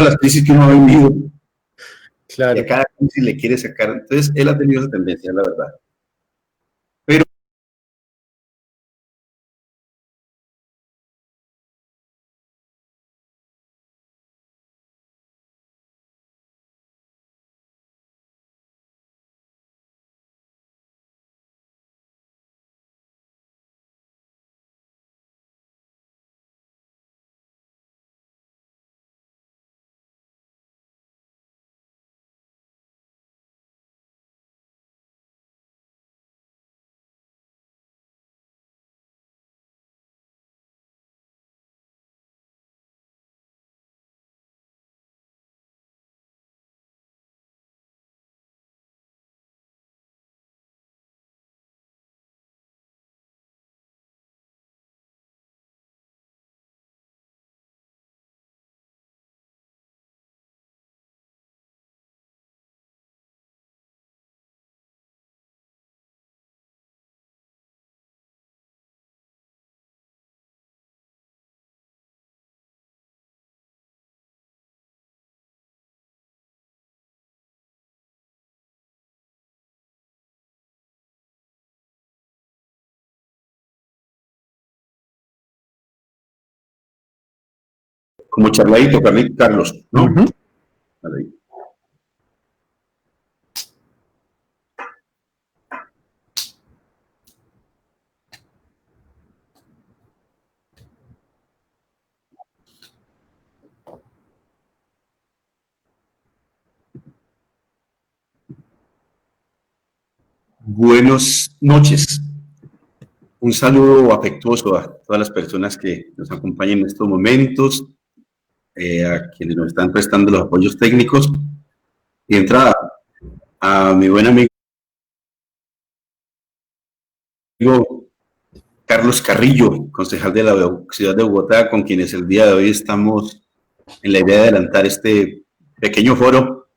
todas las crisis que uno ha vivido, Claro. y a cada crisis le quiere sacar. Entonces, él ha tenido esa tendencia, la verdad. Pero como charladito, Carlos, ¿no? Vale. Buenas noches. Un saludo afectuoso a todas las personas que nos acompañan en estos momentos, a quienes nos están prestando los apoyos técnicos. Y de entrada, a mi buen amigo Carlos Carrillo, concejal de la ciudad de Bogotá, con quienes el día de hoy estamos en la idea de adelantar este pequeño foro,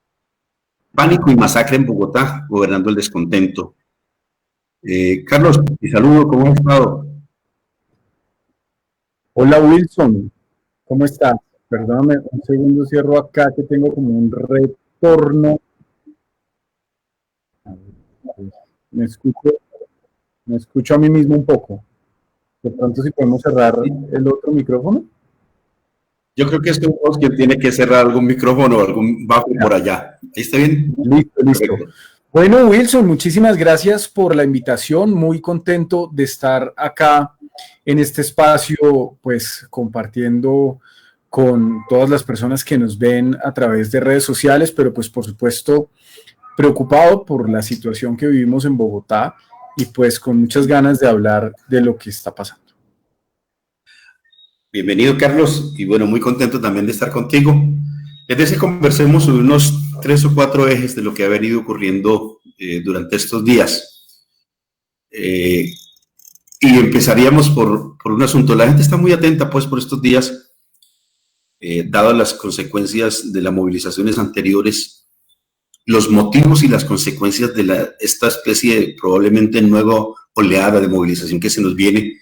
Pánico y Masacre en Bogotá, gobernando el descontento. Carlos, mi saludo, ¿cómo has estado? Hola Wilson, ¿cómo estás? Perdóname, un segundo, cierro acá que tengo como un retorno. Me escucho a mí mismo un poco. De pronto, si podemos cerrar el otro micrófono. Yo creo que es vos quien tiene que cerrar algún micrófono o algún bajo por allá. ¿Ahí está bien? Listo. Perfecto. Bueno, Wilson, muchísimas gracias por la invitación. Muy contento de estar acá en este espacio, pues compartiendo con todas las personas que nos ven a través de redes sociales, pero pues por supuesto preocupado por la situación que vivimos en Bogotá y pues con muchas ganas de hablar de lo que está pasando. Bienvenido, Carlos, y bueno, muy contento también de estar contigo. Desde que conversemos sobre unos 3 o 4 ejes de lo que ha venido ocurriendo durante estos días. Y empezaríamos por un asunto. La gente está muy atenta, pues, por estos días, dadas las consecuencias de las movilizaciones anteriores, los motivos y las consecuencias de esta especie de probablemente nueva oleada de movilización que se nos viene,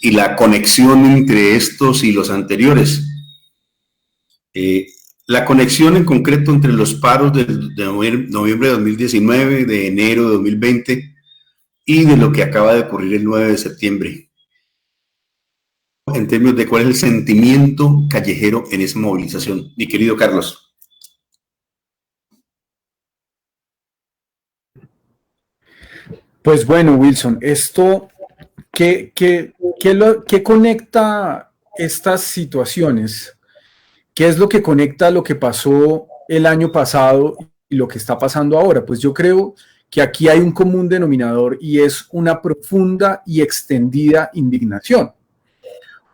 y la conexión entre estos y los anteriores. La conexión en concreto entre los paros de noviembre de 2019, de enero de 2020 y de lo que acaba de ocurrir el 9 de septiembre. En términos de cuál es el sentimiento callejero en esa movilización. Mi querido Carlos. Pues bueno, Wilson, esto, ¿qué conecta estas situaciones? ¿Qué es lo que conecta lo que pasó el año pasado y lo que está pasando ahora? Pues yo creo que aquí hay un común denominador y es una profunda y extendida indignación.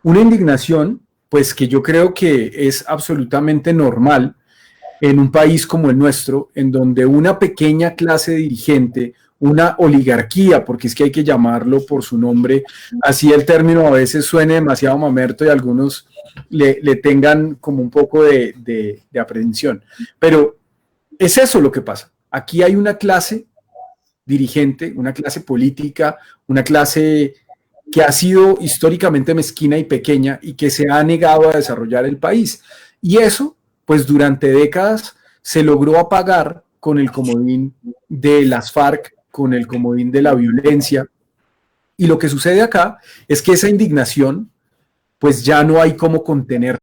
Una indignación, pues que yo creo que es absolutamente normal en un país como el nuestro, en donde una pequeña clase dirigente, una oligarquía, porque es que hay que llamarlo por su nombre, así el término a veces suene demasiado mamerto y algunos le tengan como un poco de aprehensión. Pero es eso lo que pasa. Aquí hay una clase dirigente, una clase política, una clase que ha sido históricamente mezquina y pequeña y que se ha negado a desarrollar el país. Y eso pues durante décadas se logró apagar con el comodín de las FARC, con el comodín de la violencia. Y lo que sucede acá es que esa indignación, pues ya no hay cómo contenerla.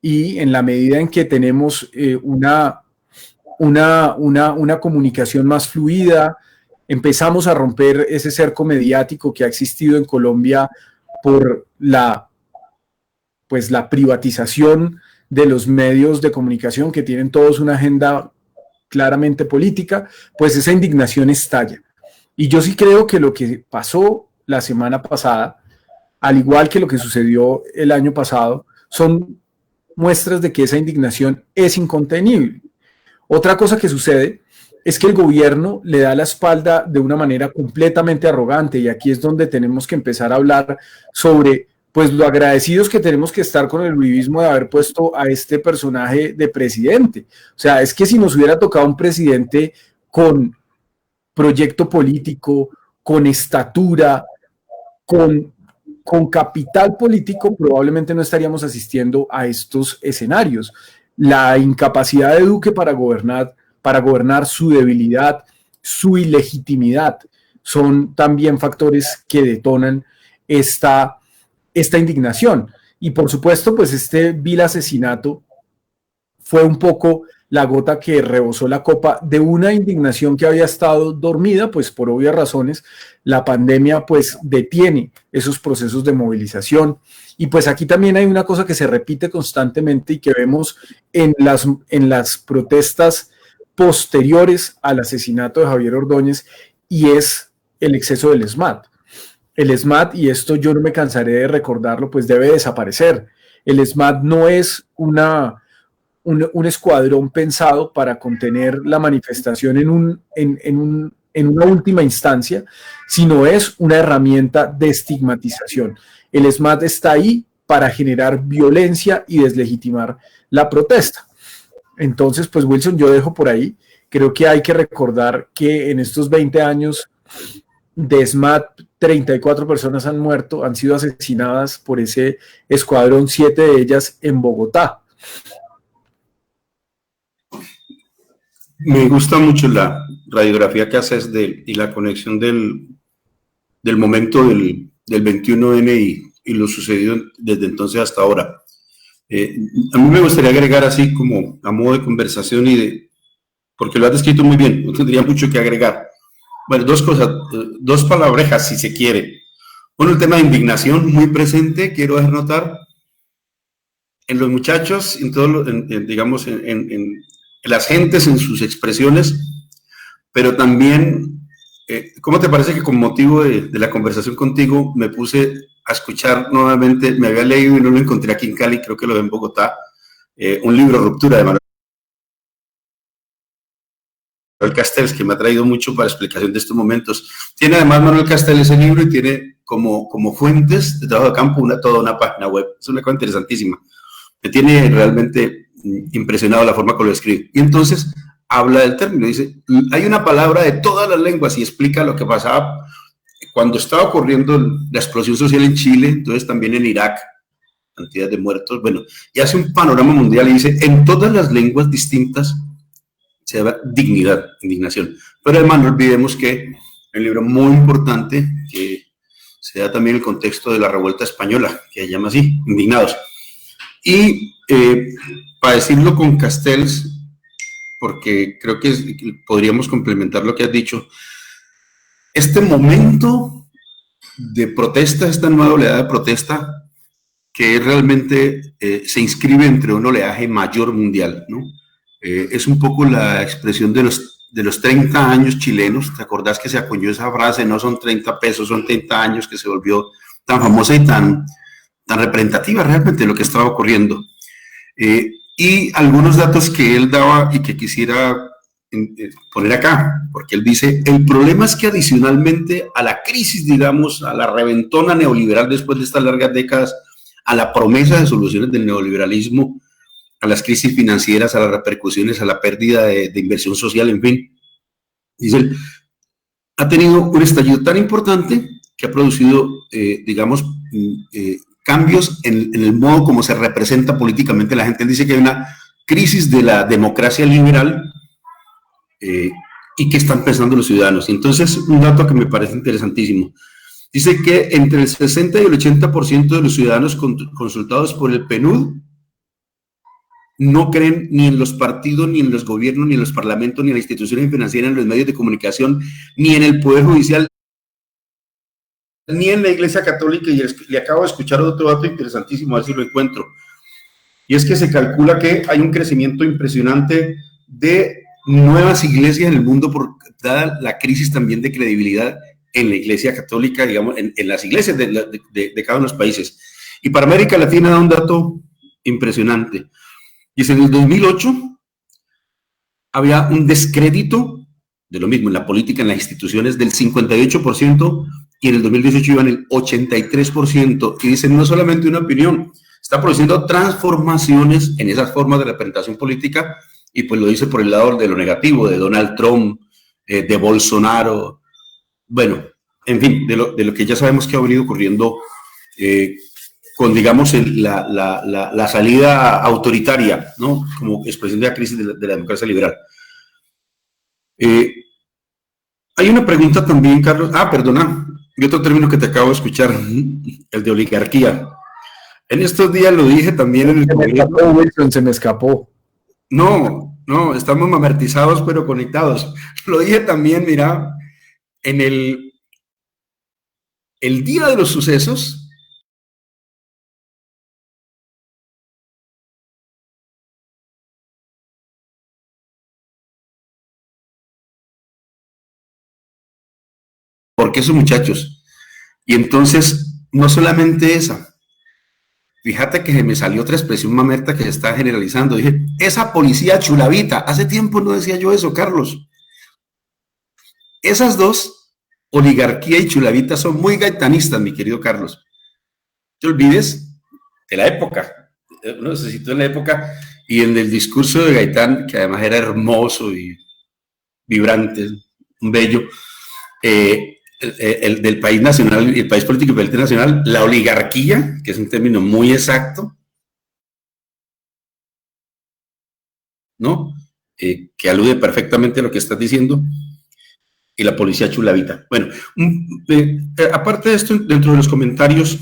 Y en la medida en que tenemos una comunicación más fluida, empezamos a romper ese cerco mediático que ha existido en Colombia por pues la privatización de los medios de comunicación que tienen todos una agenda claramente política, pues esa indignación estalla. Y yo sí creo que lo que pasó la semana pasada, al igual que lo que sucedió el año pasado, son muestras de que esa indignación es incontenible. Otra cosa que sucede es que el gobierno le da la espalda de una manera completamente arrogante, y aquí es donde tenemos que empezar a hablar sobre pues lo agradecidos que tenemos que estar con el uribismo de haber puesto a este personaje de presidente. O sea, es que si nos hubiera tocado un presidente con proyecto político, con estatura, con capital político, probablemente no estaríamos asistiendo a estos escenarios. La incapacidad de Duque para gobernar, su debilidad, su ilegitimidad, son también factores que detonan esta indignación. Y por supuesto, pues este vil asesinato fue un poco la gota que rebosó la copa de una indignación que había estado dormida, pues por obvias razones, la pandemia pues detiene esos procesos de movilización. Y pues aquí también hay una cosa que se repite constantemente y que vemos en las protestas posteriores al asesinato de Javier Ordóñez, y es el exceso del ESMAD. El ESMAD, y esto yo no me cansaré de recordarlo, pues debe desaparecer. El ESMAD no es un escuadrón pensado para contener la manifestación en una última instancia, sino es una herramienta de estigmatización. El ESMAD está ahí para generar violencia y deslegitimar la protesta. Entonces, pues Wilson, yo dejo por ahí. Creo que hay que recordar que en estos 20 años de ESMAD, 34 personas han muerto, han sido asesinadas por ese escuadrón, 7 de ellas en Bogotá. Me gusta mucho la radiografía que haces y la conexión del momento del 21N y lo sucedido desde entonces hasta ahora. A mí me gustaría agregar así como a modo de conversación porque lo has descrito muy bien, no tendría mucho que agregar. Bueno, dos cosas, dos palabrejas si se quiere. Uno, el tema de indignación muy presente, quiero dejar notar en los muchachos, digamos, en las gentes, en sus expresiones, pero también, ¿cómo te parece que con motivo de la conversación contigo me puse a escuchar nuevamente, me había leído y no lo encontré aquí en Cali, creo que lo ve en Bogotá, un libro, Ruptura, de Manuel Castells, que me ha traído mucho para explicación de estos momentos. Tiene además Manuel Castells ese libro y tiene como fuentes de trabajo de campo toda una página web. Es una cosa interesantísima. Me tiene realmente impresionado la forma como lo escribe. Y entonces habla del término, dice, hay una palabra de todas las lenguas y explica lo que pasaba cuando estaba ocurriendo la explosión social en Chile, entonces también en Irak, cantidad de muertos, bueno, y hace un panorama mundial y dice, en todas las lenguas distintas se llama dignidad, indignación. Pero además no olvidemos que el libro muy importante, que se da también el contexto de la revuelta española, que se llama así, Indignados. Y para decirlo con Castells, porque creo que podríamos complementar lo que has dicho, este momento de protesta, esta nueva oleada de protesta, que realmente se inscribe entre un oleaje mayor mundial, ¿no? Es un poco la expresión de los 30 años chilenos. ¿Te acordás que se acuñó esa frase? No son 30 pesos, son 30 años, que se volvió tan famosa y tan representativa realmente de lo que estaba ocurriendo. Y algunos datos que él daba y que quisiera poner acá, porque él dice, el problema es que adicionalmente a la crisis, digamos, a la reventona neoliberal después de estas largas décadas, a la promesa de soluciones del neoliberalismo, a las crisis financieras, a las repercusiones, a la pérdida de inversión social, en fin. Dice él, ha tenido un estallido tan importante que ha producido, digamos, cambios en el modo como se representa políticamente la gente. Él dice que hay una crisis de la democracia liberal y que están pensando los ciudadanos. Y entonces, un dato que me parece interesantísimo. Dice que entre el 60 y el 80% de los ciudadanos consultados por el PNUD no creen ni en los partidos, ni en los gobiernos, ni en los parlamentos, ni en las instituciones financieras, ni en los medios de comunicación, ni en el Poder Judicial, ni en la Iglesia Católica. Y le acabo de escuchar otro dato interesantísimo, a ver si lo encuentro. Y es que se calcula que hay un crecimiento impresionante de nuevas iglesias en el mundo, por dada la crisis también de credibilidad en la Iglesia Católica, digamos, en las iglesias de cada uno de los países. Y para América Latina da un dato impresionante. Y en el 2008 había un descrédito de lo mismo en la política, en las instituciones, del 58%, y en el 2018 iban el 83%. Y dicen, no solamente una opinión, está produciendo transformaciones en esas formas de representación política, y pues lo dice por el lado de lo negativo, de Donald Trump, de Bolsonaro, bueno, en fin, de lo que ya sabemos que ha venido ocurriendo con, digamos, la salida autoritaria, ¿no? Como expresión de la crisis de la democracia liberal. Hay una pregunta también, Carlos. Perdona, y otro término que te acabo de escuchar, el de oligarquía. En estos días lo dije también en el Congreso. Wilson, se me escapó. No, estamos mamertizados pero conectados. Lo dije también, mira, en el día de los sucesos. Porque esos muchachos. Y entonces, no solamente esa. Fíjate que se me salió otra expresión mamerta que se está generalizando. Dije, esa policía chulavita. Hace tiempo no decía yo eso, Carlos. Esas dos, oligarquía y chulavita, son muy gaitanistas, mi querido Carlos. No te olvides de la época. No se citó en la época y en el discurso de Gaitán, que además era hermoso y vibrante, bello, el del país nacional y el país político y nacional, la oligarquía, que es un término muy exacto, ¿no? Que alude perfectamente a lo que estás diciendo, y la policía chulavita. Bueno, aparte de esto, dentro de los comentarios,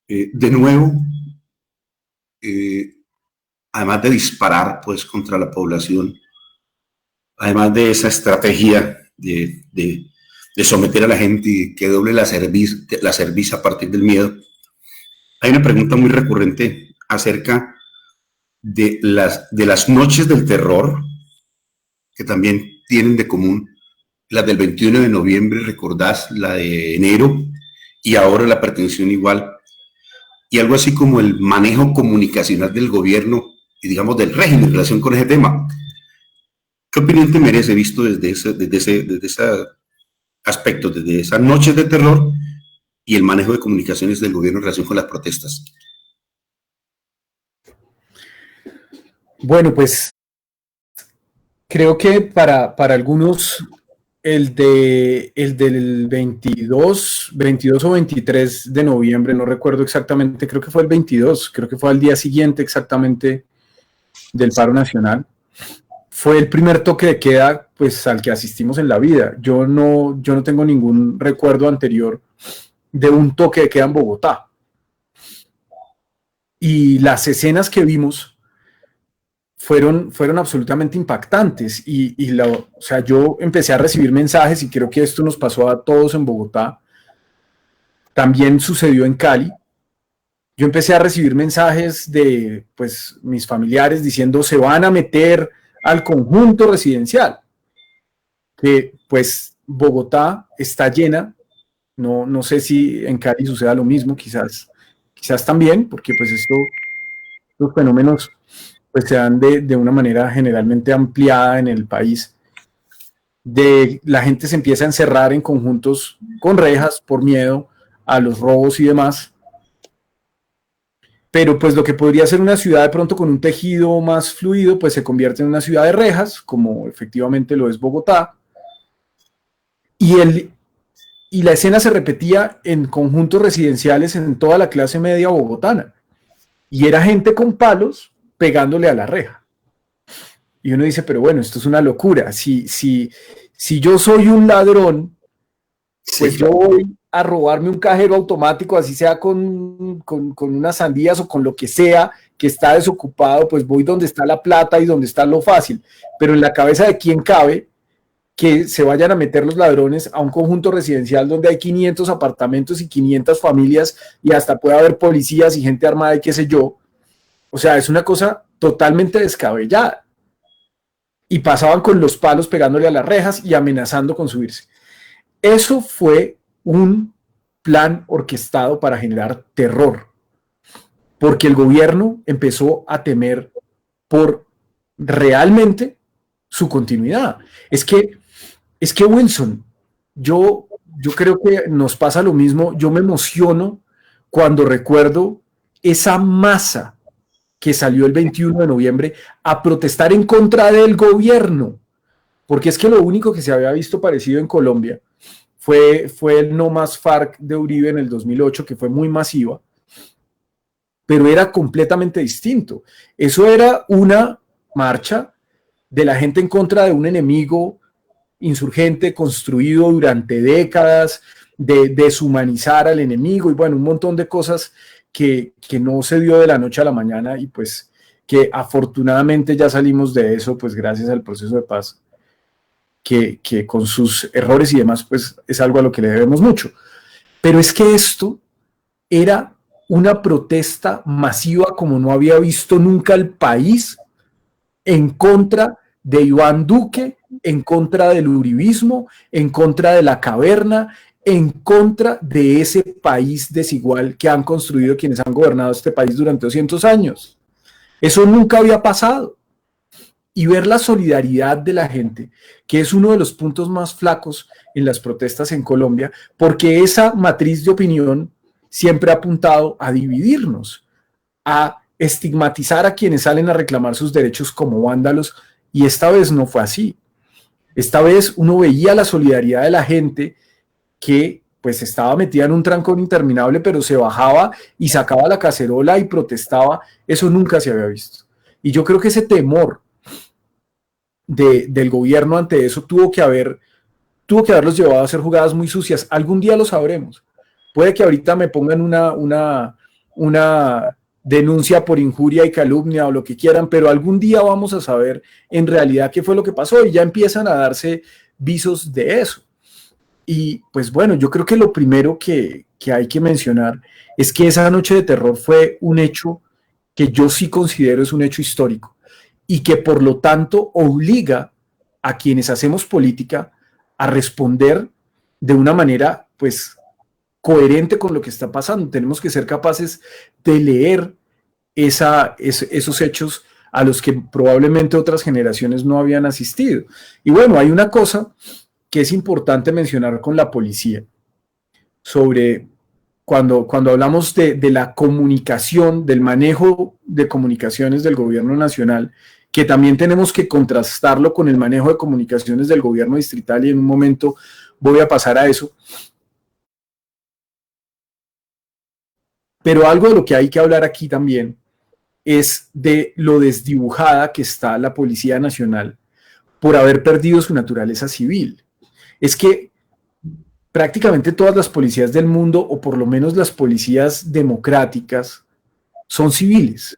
de nuevo, además de disparar pues contra la población, además de esa estrategia de someter a la gente y que doble la cerviz a partir del miedo, hay una pregunta muy recurrente acerca de las noches del terror, que también tienen de común las del 21 de noviembre, recordás, la de enero, y ahora la pretensión igual, y algo así como el manejo comunicacional del gobierno y, digamos, del régimen en relación con ese tema. ¿Qué opinión te merece visto desde ese aspecto, desde esas noches de terror y el manejo de comunicaciones del gobierno en relación con las protestas? Bueno, pues creo que para algunos el del 22 o 23 de noviembre, no recuerdo exactamente, creo que fue el 22, creo que fue al día siguiente exactamente del paro nacional, fue el primer toque de queda pues al que asistimos en la vida. Yo no tengo ningún recuerdo anterior de un toque de queda en Bogotá. Y las escenas que vimos fueron absolutamente impactantes o sea, yo empecé a recibir mensajes y creo que esto nos pasó a todos en Bogotá. También sucedió en Cali. Yo empecé a recibir mensajes de pues mis familiares diciendo se van a meter al conjunto residencial, que pues Bogotá está llena. No sé si en Cali suceda lo mismo, quizás también, porque pues estos fenómenos pues se dan de una manera generalmente ampliada en el país. La gente se empieza a encerrar en conjuntos con rejas por miedo a los robos y demás. Pero pues lo que podría ser una ciudad de pronto con un tejido más fluido, pues se convierte en una ciudad de rejas, como efectivamente lo es Bogotá. Y y la escena se repetía en conjuntos residenciales en toda la clase media bogotana. Y era gente con palos pegándole a la reja. Y uno dice, pero bueno, esto es una locura. Si yo soy un ladrón, pues Sí. yo voy a robarme un cajero automático, así sea con unas sandías o con lo que sea que está desocupado, pues voy donde está la plata y donde está lo fácil. Pero en la cabeza de quién cabe que se vayan a meter los ladrones a un conjunto residencial donde hay 500 apartamentos y 500 familias y hasta puede haber policías y gente armada y qué sé yo. O sea, es una cosa totalmente descabellada. Y pasaban con los palos pegándole a las rejas y amenazando con subirse. Eso fue un plan orquestado para generar terror, porque el gobierno empezó a temer por realmente su continuidad. Es que Wilson, yo creo que nos pasa lo mismo. Yo me emociono cuando recuerdo esa masa que salió el 21 de noviembre a protestar en contra del gobierno, porque es que lo único que se había visto parecido en Colombia fue el No Más FARC de Uribe en el 2008, que fue muy masiva, pero era completamente distinto. Eso era una marcha de la gente en contra de un enemigo insurgente construido durante décadas, de deshumanizar al enemigo y bueno, un montón de cosas que no se dio de la noche a la mañana y pues que afortunadamente ya salimos de eso, pues gracias al proceso de paz, que con sus errores y demás, pues es algo a lo que le debemos mucho. Pero es que esto era una protesta masiva como no había visto nunca el país en contra de Iván Duque, en contra del uribismo, en contra de la caverna, en contra de ese país desigual que han construido quienes han gobernado este país durante 200 años. Eso nunca había pasado. Y ver la solidaridad de la gente, que es uno de los puntos más flacos en las protestas en Colombia, porque esa matriz de opinión siempre ha apuntado a dividirnos, a estigmatizar a quienes salen a reclamar sus derechos como vándalos, y esta vez no fue así. Esta vez uno veía la solidaridad de la gente que pues estaba metida en un trancón interminable, pero se bajaba y sacaba la cacerola y protestaba. Eso nunca se había visto. Y yo creo que ese temor del gobierno ante eso tuvo que haberlos llevado a hacer jugadas muy sucias. Algún día lo sabremos. Puede que ahorita me pongan una denuncia por injuria y calumnia o lo que quieran, pero algún día vamos a saber en realidad qué fue lo que pasó y ya empiezan a darse visos de eso. Y pues bueno, yo creo que lo primero que hay que mencionar es que esa noche de terror fue un hecho que yo sí considero es un hecho histórico y que por lo tanto obliga a quienes hacemos política a responder de una manera pues coherente con lo que está pasando. Tenemos que ser capaces de leer esos hechos a los que probablemente otras generaciones no habían asistido. Y bueno, hay una cosa que es importante mencionar con la policía sobre cuando hablamos de la comunicación, del manejo de comunicaciones del gobierno nacional, que también tenemos que contrastarlo con el manejo de comunicaciones del gobierno distrital y en un momento voy a pasar a eso. Pero algo de lo que hay que hablar aquí también es de lo desdibujada que está la Policía Nacional por haber perdido su naturaleza civil. Es que prácticamente todas las policías del mundo, o por lo menos las policías democráticas, son civiles.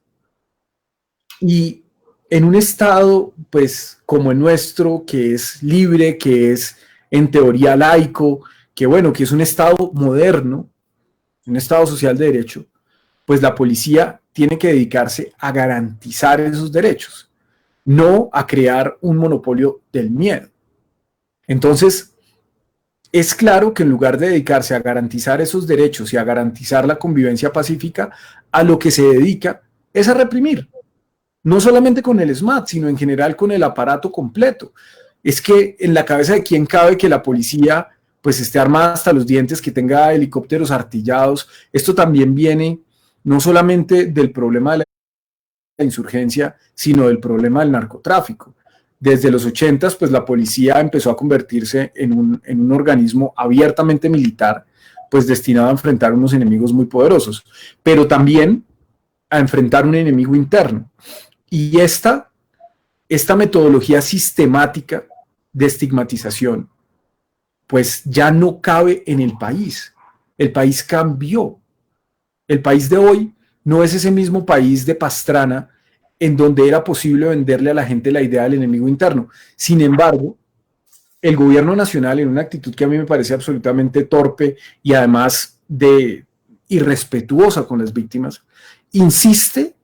Y en un estado, pues, como el nuestro, que es libre, que es en teoría laico, que bueno, que es un estado moderno, un estado social de derecho, pues la policía tiene que dedicarse a garantizar esos derechos, no a crear un monopolio del miedo. Entonces, es claro que en lugar de dedicarse a garantizar esos derechos y a garantizar la convivencia pacífica, a lo que se dedica es a reprimir, no solamente con el SMAT, sino en general con el aparato completo. Es que en la cabeza de quién cabe que la policía pues esté armada hasta los dientes, que tenga helicópteros artillados. Esto también viene no solamente del problema de la insurgencia, sino del problema del narcotráfico. desde los 80s, pues la policía empezó a convertirse en un organismo abiertamente militar, pues destinado a enfrentar unos enemigos muy poderosos, pero también a enfrentar un enemigo interno. Y esta metodología sistemática de estigmatización, pues ya no cabe en el país. El país cambió. El país de hoy no es ese mismo país de Pastrana en donde era posible venderle a la gente la idea del enemigo interno. Sin embargo, el gobierno nacional, en una actitud que a mí me parece absolutamente torpe y además de irrespetuosa con las víctimas, insiste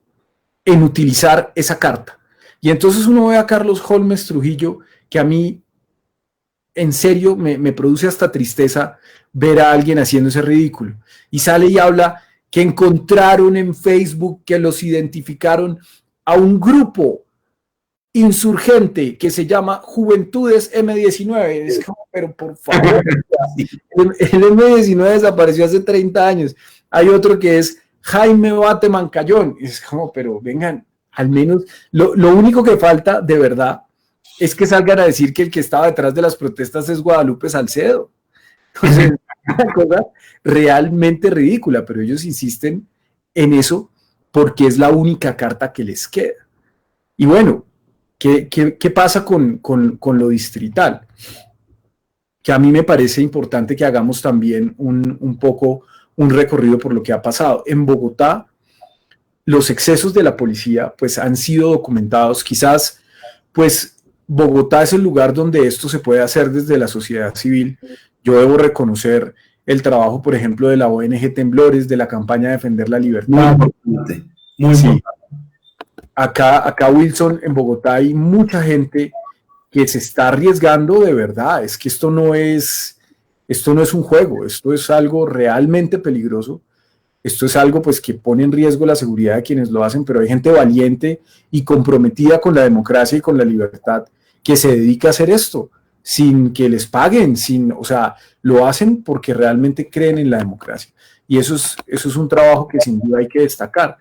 en utilizar esa carta. Y entonces uno ve a Carlos Holmes Trujillo, que a mí en serio me produce hasta tristeza ver a alguien haciendo ese ridículo. Y sale y habla que encontraron en Facebook, que los identificaron a un grupo insurgente que se llama Juventudes M19. Es como, pero por favor, el M19 desapareció hace 30 años. Hay otro que es Jaime Bate Mancayón. Es como, pero vengan, al menos, lo único que falta de verdad es que salgan a decir que el que estaba detrás de las protestas es Guadalupe Salcedo. Entonces, es una cosa realmente ridícula, pero ellos insisten en eso porque es la única carta que les queda. Y bueno, ¿qué pasa con lo distrital? Que a mí me parece importante que hagamos también un poco un recorrido por lo que ha pasado. En Bogotá, los excesos de la policía pues han sido documentados. Quizás pues Bogotá es el lugar donde esto se puede hacer desde la sociedad civil. Yo debo reconocer el trabajo, por ejemplo, de la ONG Temblores, de la campaña Defender la Libertad. Muy importante, muy sí. Acá, Wilson, en Bogotá hay mucha gente que se está arriesgando de verdad. Es que esto no es un juego, esto es algo realmente peligroso. Esto es algo pues que pone en riesgo la seguridad de quienes lo hacen, pero hay gente valiente y comprometida con la democracia y con la libertad que se dedica a hacer esto sin que les paguen, o sea, lo hacen porque realmente creen en la democracia. Y eso es un trabajo que sin duda hay que destacar.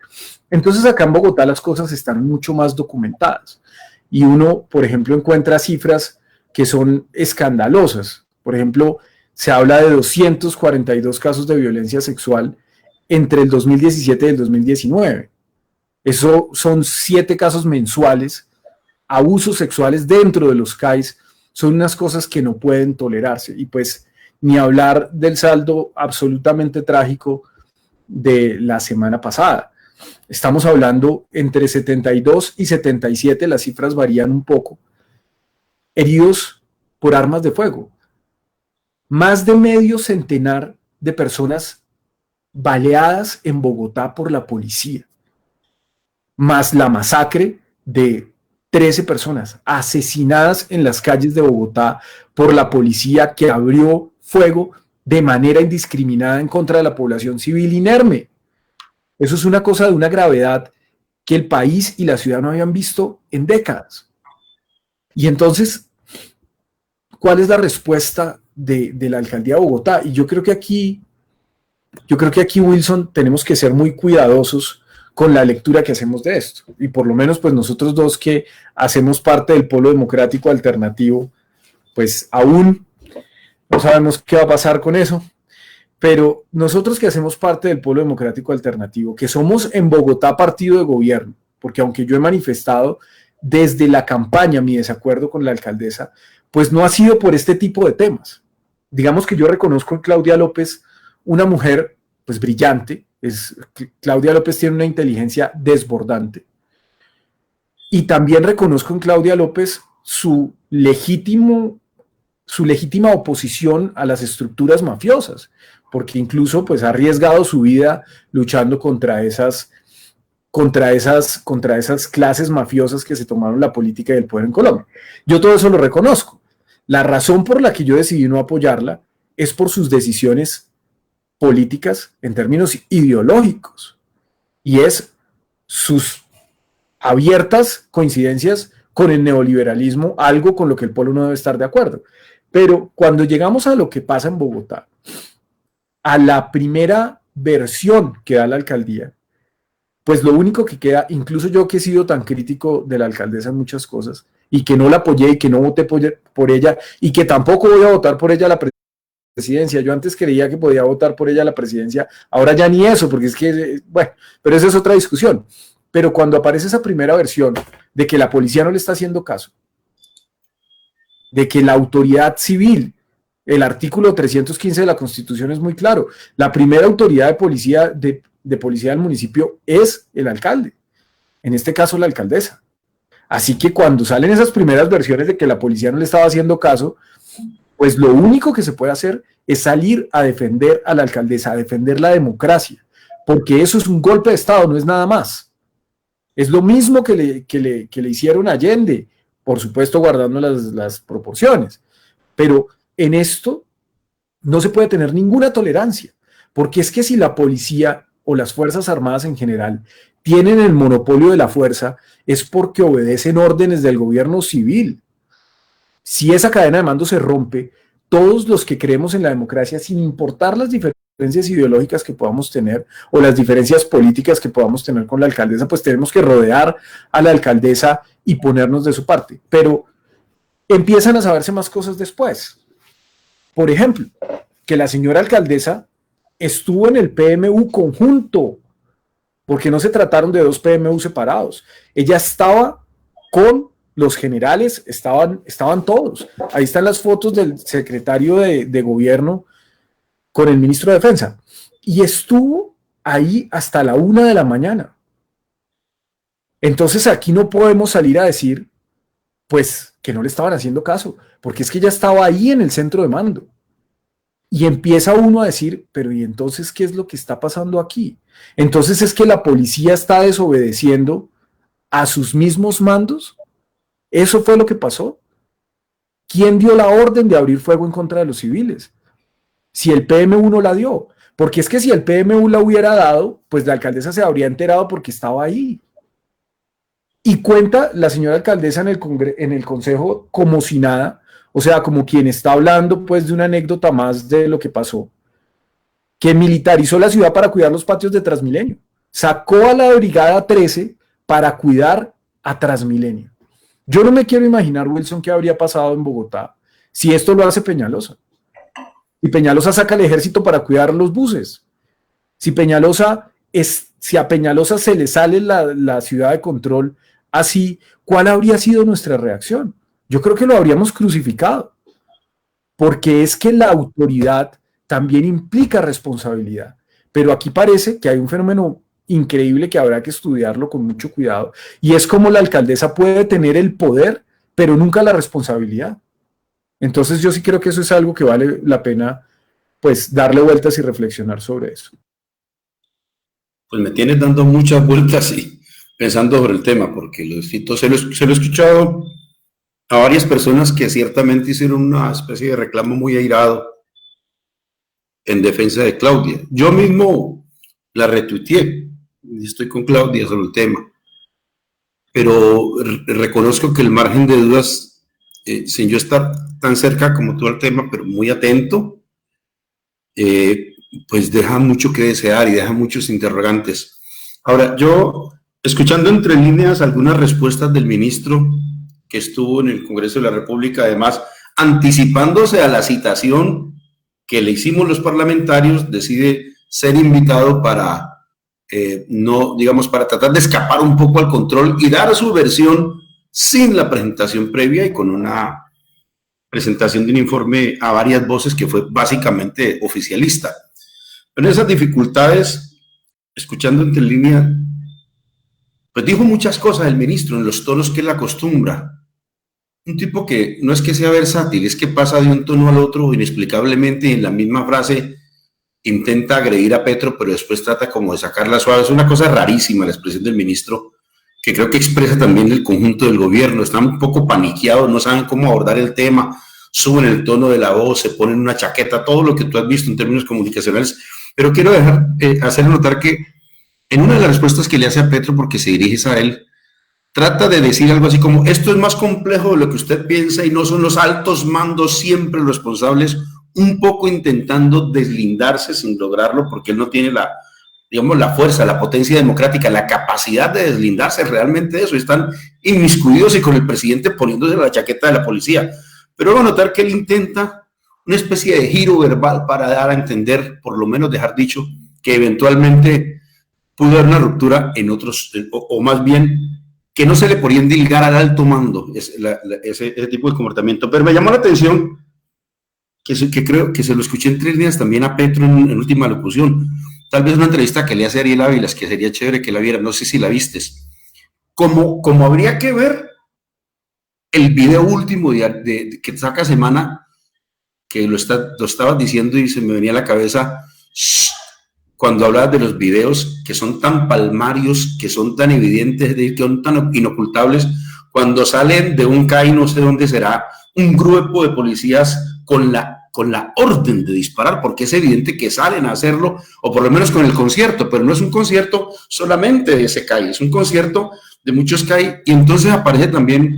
Entonces acá en Bogotá las cosas están mucho más documentadas y uno, por ejemplo, encuentra cifras que son escandalosas. Por ejemplo, se habla de 242 casos de violencia sexual entre el 2017 y el 2019. Eso son 7 casos mensuales. Abusos sexuales dentro de los CAIs son unas cosas que no pueden tolerarse. Y pues ni hablar del saldo absolutamente trágico de la semana pasada. Estamos hablando entre 72 y 77, las cifras varían un poco, heridos por armas de fuego. Más de medio centenar de personas baleadas en Bogotá por la policía, más la masacre de 13 personas asesinadas en las calles de Bogotá por la policía que abrió fuego de manera indiscriminada en contra de la población civil inerme. Eso es una cosa de una gravedad que el país y la ciudad no habían visto en décadas. Y entonces, ¿cuál es la respuesta de la alcaldía de Bogotá? Y yo creo que aquí, Wilson, tenemos que ser muy cuidadosos con la lectura que hacemos de esto. Y por lo menos, pues nosotros dos que hacemos parte del Polo Democrático Alternativo, pues aún no sabemos qué va a pasar con eso. Pero nosotros que hacemos parte del Polo Democrático Alternativo, que somos en Bogotá partido de gobierno, porque aunque yo he manifestado desde la campaña mi desacuerdo con la alcaldesa, pues no ha sido por este tipo de temas. Digamos que yo reconozco en Claudia López una mujer pues brillante. Claudia López tiene una inteligencia desbordante. Y también reconozco en Claudia López su legítima oposición a las estructuras mafiosas, porque incluso pues ha arriesgado su vida luchando contra esas clases mafiosas que se tomaron la política y el poder en Colombia. Yo todo eso lo reconozco. La razón por la que yo decidí no apoyarla es por sus decisiones políticas en términos ideológicos y es sus abiertas coincidencias con el neoliberalismo, algo con lo que el pueblo no debe estar de acuerdo. Pero cuando llegamos a lo que pasa en Bogotá, a la primera versión que da la alcaldía, pues lo único que queda, incluso yo que he sido tan crítico de la alcaldesa en muchas cosas, y que no la apoyé y que no voté por ella y que tampoco voy a votar por ella a la presidencia. Yo antes creía que podía votar por ella a la presidencia, ahora ya ni eso, porque es que, bueno, pero esa es otra discusión. Pero cuando aparece esa primera versión de que la policía no le está haciendo caso, de que la autoridad civil, el artículo 315 de la Constitución es muy claro, la primera autoridad de policía del municipio es el alcalde, en este caso la alcaldesa. Así que cuando salen esas primeras versiones de que la policía no le estaba haciendo caso, pues lo único que se puede hacer es salir a defender a la alcaldesa, a defender la democracia, porque eso es un golpe de Estado, no es nada más. Es lo mismo que le hicieron a Allende, por supuesto guardando las proporciones, pero en esto no se puede tener ninguna tolerancia, porque es que si la policía o las Fuerzas Armadas en general tienen el monopolio de la fuerza, es porque obedecen órdenes del gobierno civil. Si esa cadena de mando se rompe, todos los que creemos en la democracia, sin importar las diferencias ideológicas que podamos tener o las diferencias políticas que podamos tener con la alcaldesa, pues tenemos que rodear a la alcaldesa y ponernos de su parte. Pero empiezan a saberse más cosas después. Por ejemplo, que la señora alcaldesa estuvo en el PMU conjunto, porque no se trataron de dos PMU separados. Ella estaba con los generales, estaban todos. Ahí están las fotos del secretario de gobierno con el ministro de Defensa. Y estuvo ahí hasta la 1 de la mañana. Entonces aquí no podemos salir a decir, pues, que no le estaban haciendo caso, porque es que ella estaba ahí en el centro de mando. Y empieza uno a decir, pero ¿y entonces qué es lo que está pasando aquí? Entonces es que la policía está desobedeciendo a sus mismos mandos. ¿Eso fue lo que pasó? ¿Quién dio la orden de abrir fuego en contra de los civiles? Si el PMU no la dio. Porque es que si el PMU la hubiera dado, pues la alcaldesa se habría enterado porque estaba ahí. Y cuenta la señora alcaldesa en el consejo como si nada, o sea, como quien está hablando pues de una anécdota más de lo que pasó, que militarizó la ciudad para cuidar los patios de Transmilenio. Sacó a la Brigada 13 para cuidar a Transmilenio. Yo no me quiero imaginar, Wilson, qué habría pasado en Bogotá si esto lo hace Peñalosa. Si Peñalosa saca el ejército para cuidar los buses. Si a Peñalosa se le sale la ciudad de control así, ¿cuál habría sido nuestra reacción? Yo creo que lo habríamos crucificado. Porque es que la autoridad también implica responsabilidad. Pero aquí parece que hay un fenómeno increíble que habrá que estudiarlo con mucho cuidado, y es como la alcaldesa puede tener el poder, pero nunca la responsabilidad. Entonces yo sí creo que eso es algo que vale la pena pues darle vueltas y reflexionar sobre eso. Pues me tienes dando muchas vueltas y pensando sobre el tema, porque se lo he escuchado a varias personas que ciertamente hicieron una especie de reclamo muy airado en defensa de Claudia. Yo mismo la retuiteé, estoy con Claudia sobre el tema, pero reconozco que el margen de dudas, sin yo estar tan cerca como tú al tema, pero muy atento, pues deja mucho que desear y deja muchos interrogantes. Ahora, yo, escuchando entre líneas algunas respuestas del ministro que estuvo en el Congreso de la República, además, anticipándose a la citación que le hicimos los parlamentarios, decide ser invitado para no, digamos, para tratar de escapar un poco al control y dar su versión sin la presentación previa y con una presentación de un informe a varias voces que fue básicamente oficialista. Pero esas dificultades, escuchando entre líneas, pues dijo muchas cosas el ministro en los tonos que él acostumbra. Un tipo que no es que sea versátil, es que pasa de un tono al otro inexplicablemente en la misma frase. Intenta agredir a Petro, pero después trata como de sacarla suave. Es una cosa rarísima la expresión del ministro, que creo que expresa también el conjunto del gobierno. Están un poco paniqueados, no saben cómo abordar el tema, suben el tono de la voz, se ponen una chaqueta, todo lo que tú has visto en términos comunicacionales. Pero quiero hacer notar que en una de las respuestas que le hace a Petro, porque se dirige a él, trata de decir algo así como, esto es más complejo de lo que usted piensa y no son los altos mandos siempre los responsables, un poco intentando deslindarse sin lograrlo porque él no tiene digamos, la fuerza, la potencia democrática, la capacidad de deslindarse realmente de eso. Están inmiscuidos y con el presidente poniéndose la chaqueta de la policía. Pero vamos a notar que él intenta una especie de giro verbal para dar a entender, por lo menos dejar dicho, que eventualmente pudo haber una ruptura en otros, o más bien que no se le podía endilgar al alto mando ese tipo de comportamiento. Pero me llamó la atención que creo que se lo escuché en 3 días también a Petro en última locución. Tal vez una entrevista que le hace Ariel Ávila, que sería chévere que la viera, no sé si la vistes. Como habría que ver el video último que saca Semana, que lo estabas diciendo y se me venía a la cabeza cuando hablabas de los videos que son tan palmarios, que son tan evidentes, que son tan inocultables, cuando salen de un CAI, no sé dónde será, un grupo de policías con la orden de disparar, porque es evidente que salen a hacerlo, o por lo menos con el concierto, pero no es un concierto solamente de ese CAI, es un concierto de muchos CAI, y entonces aparece también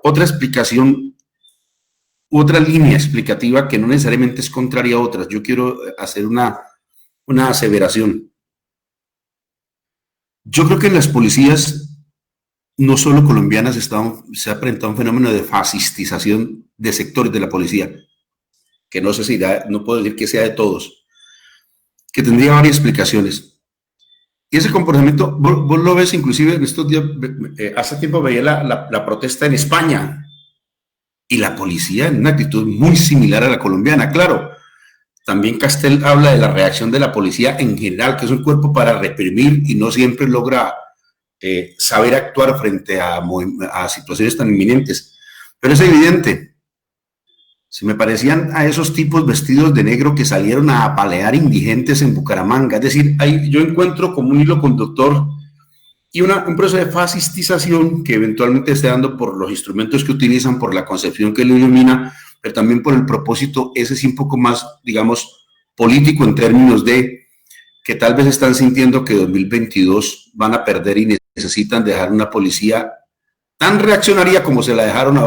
otra explicación, otra línea explicativa que no necesariamente es contraria a otras. Yo quiero hacer una aseveración. Yo creo que en las policías, no solo colombianas, se ha presentado un fenómeno de fascistización de sectores de la policía, que no sé si no puedo decir que sea de todos, que tendría varias explicaciones. Y ese comportamiento, vos lo ves inclusive en estos días, hace tiempo veía la protesta en España, y la policía en una actitud muy similar a la colombiana, claro. También Castel habla de la reacción de la policía en general, que es un cuerpo para reprimir y no siempre logra saber actuar frente a situaciones tan inminentes. Pero es evidente, se me parecían a esos tipos vestidos de negro que salieron a apalear indigentes en Bucaramanga. Es decir, yo encuentro como un hilo conductor y un proceso de fascistización que eventualmente esté dando por los instrumentos que utilizan, por la concepción que lo ilumina, pero también por el propósito, ese sí un poco más, digamos, político en términos de que tal vez están sintiendo que 2022 van a perder y necesitan dejar una policía tan reaccionaria como se la dejaron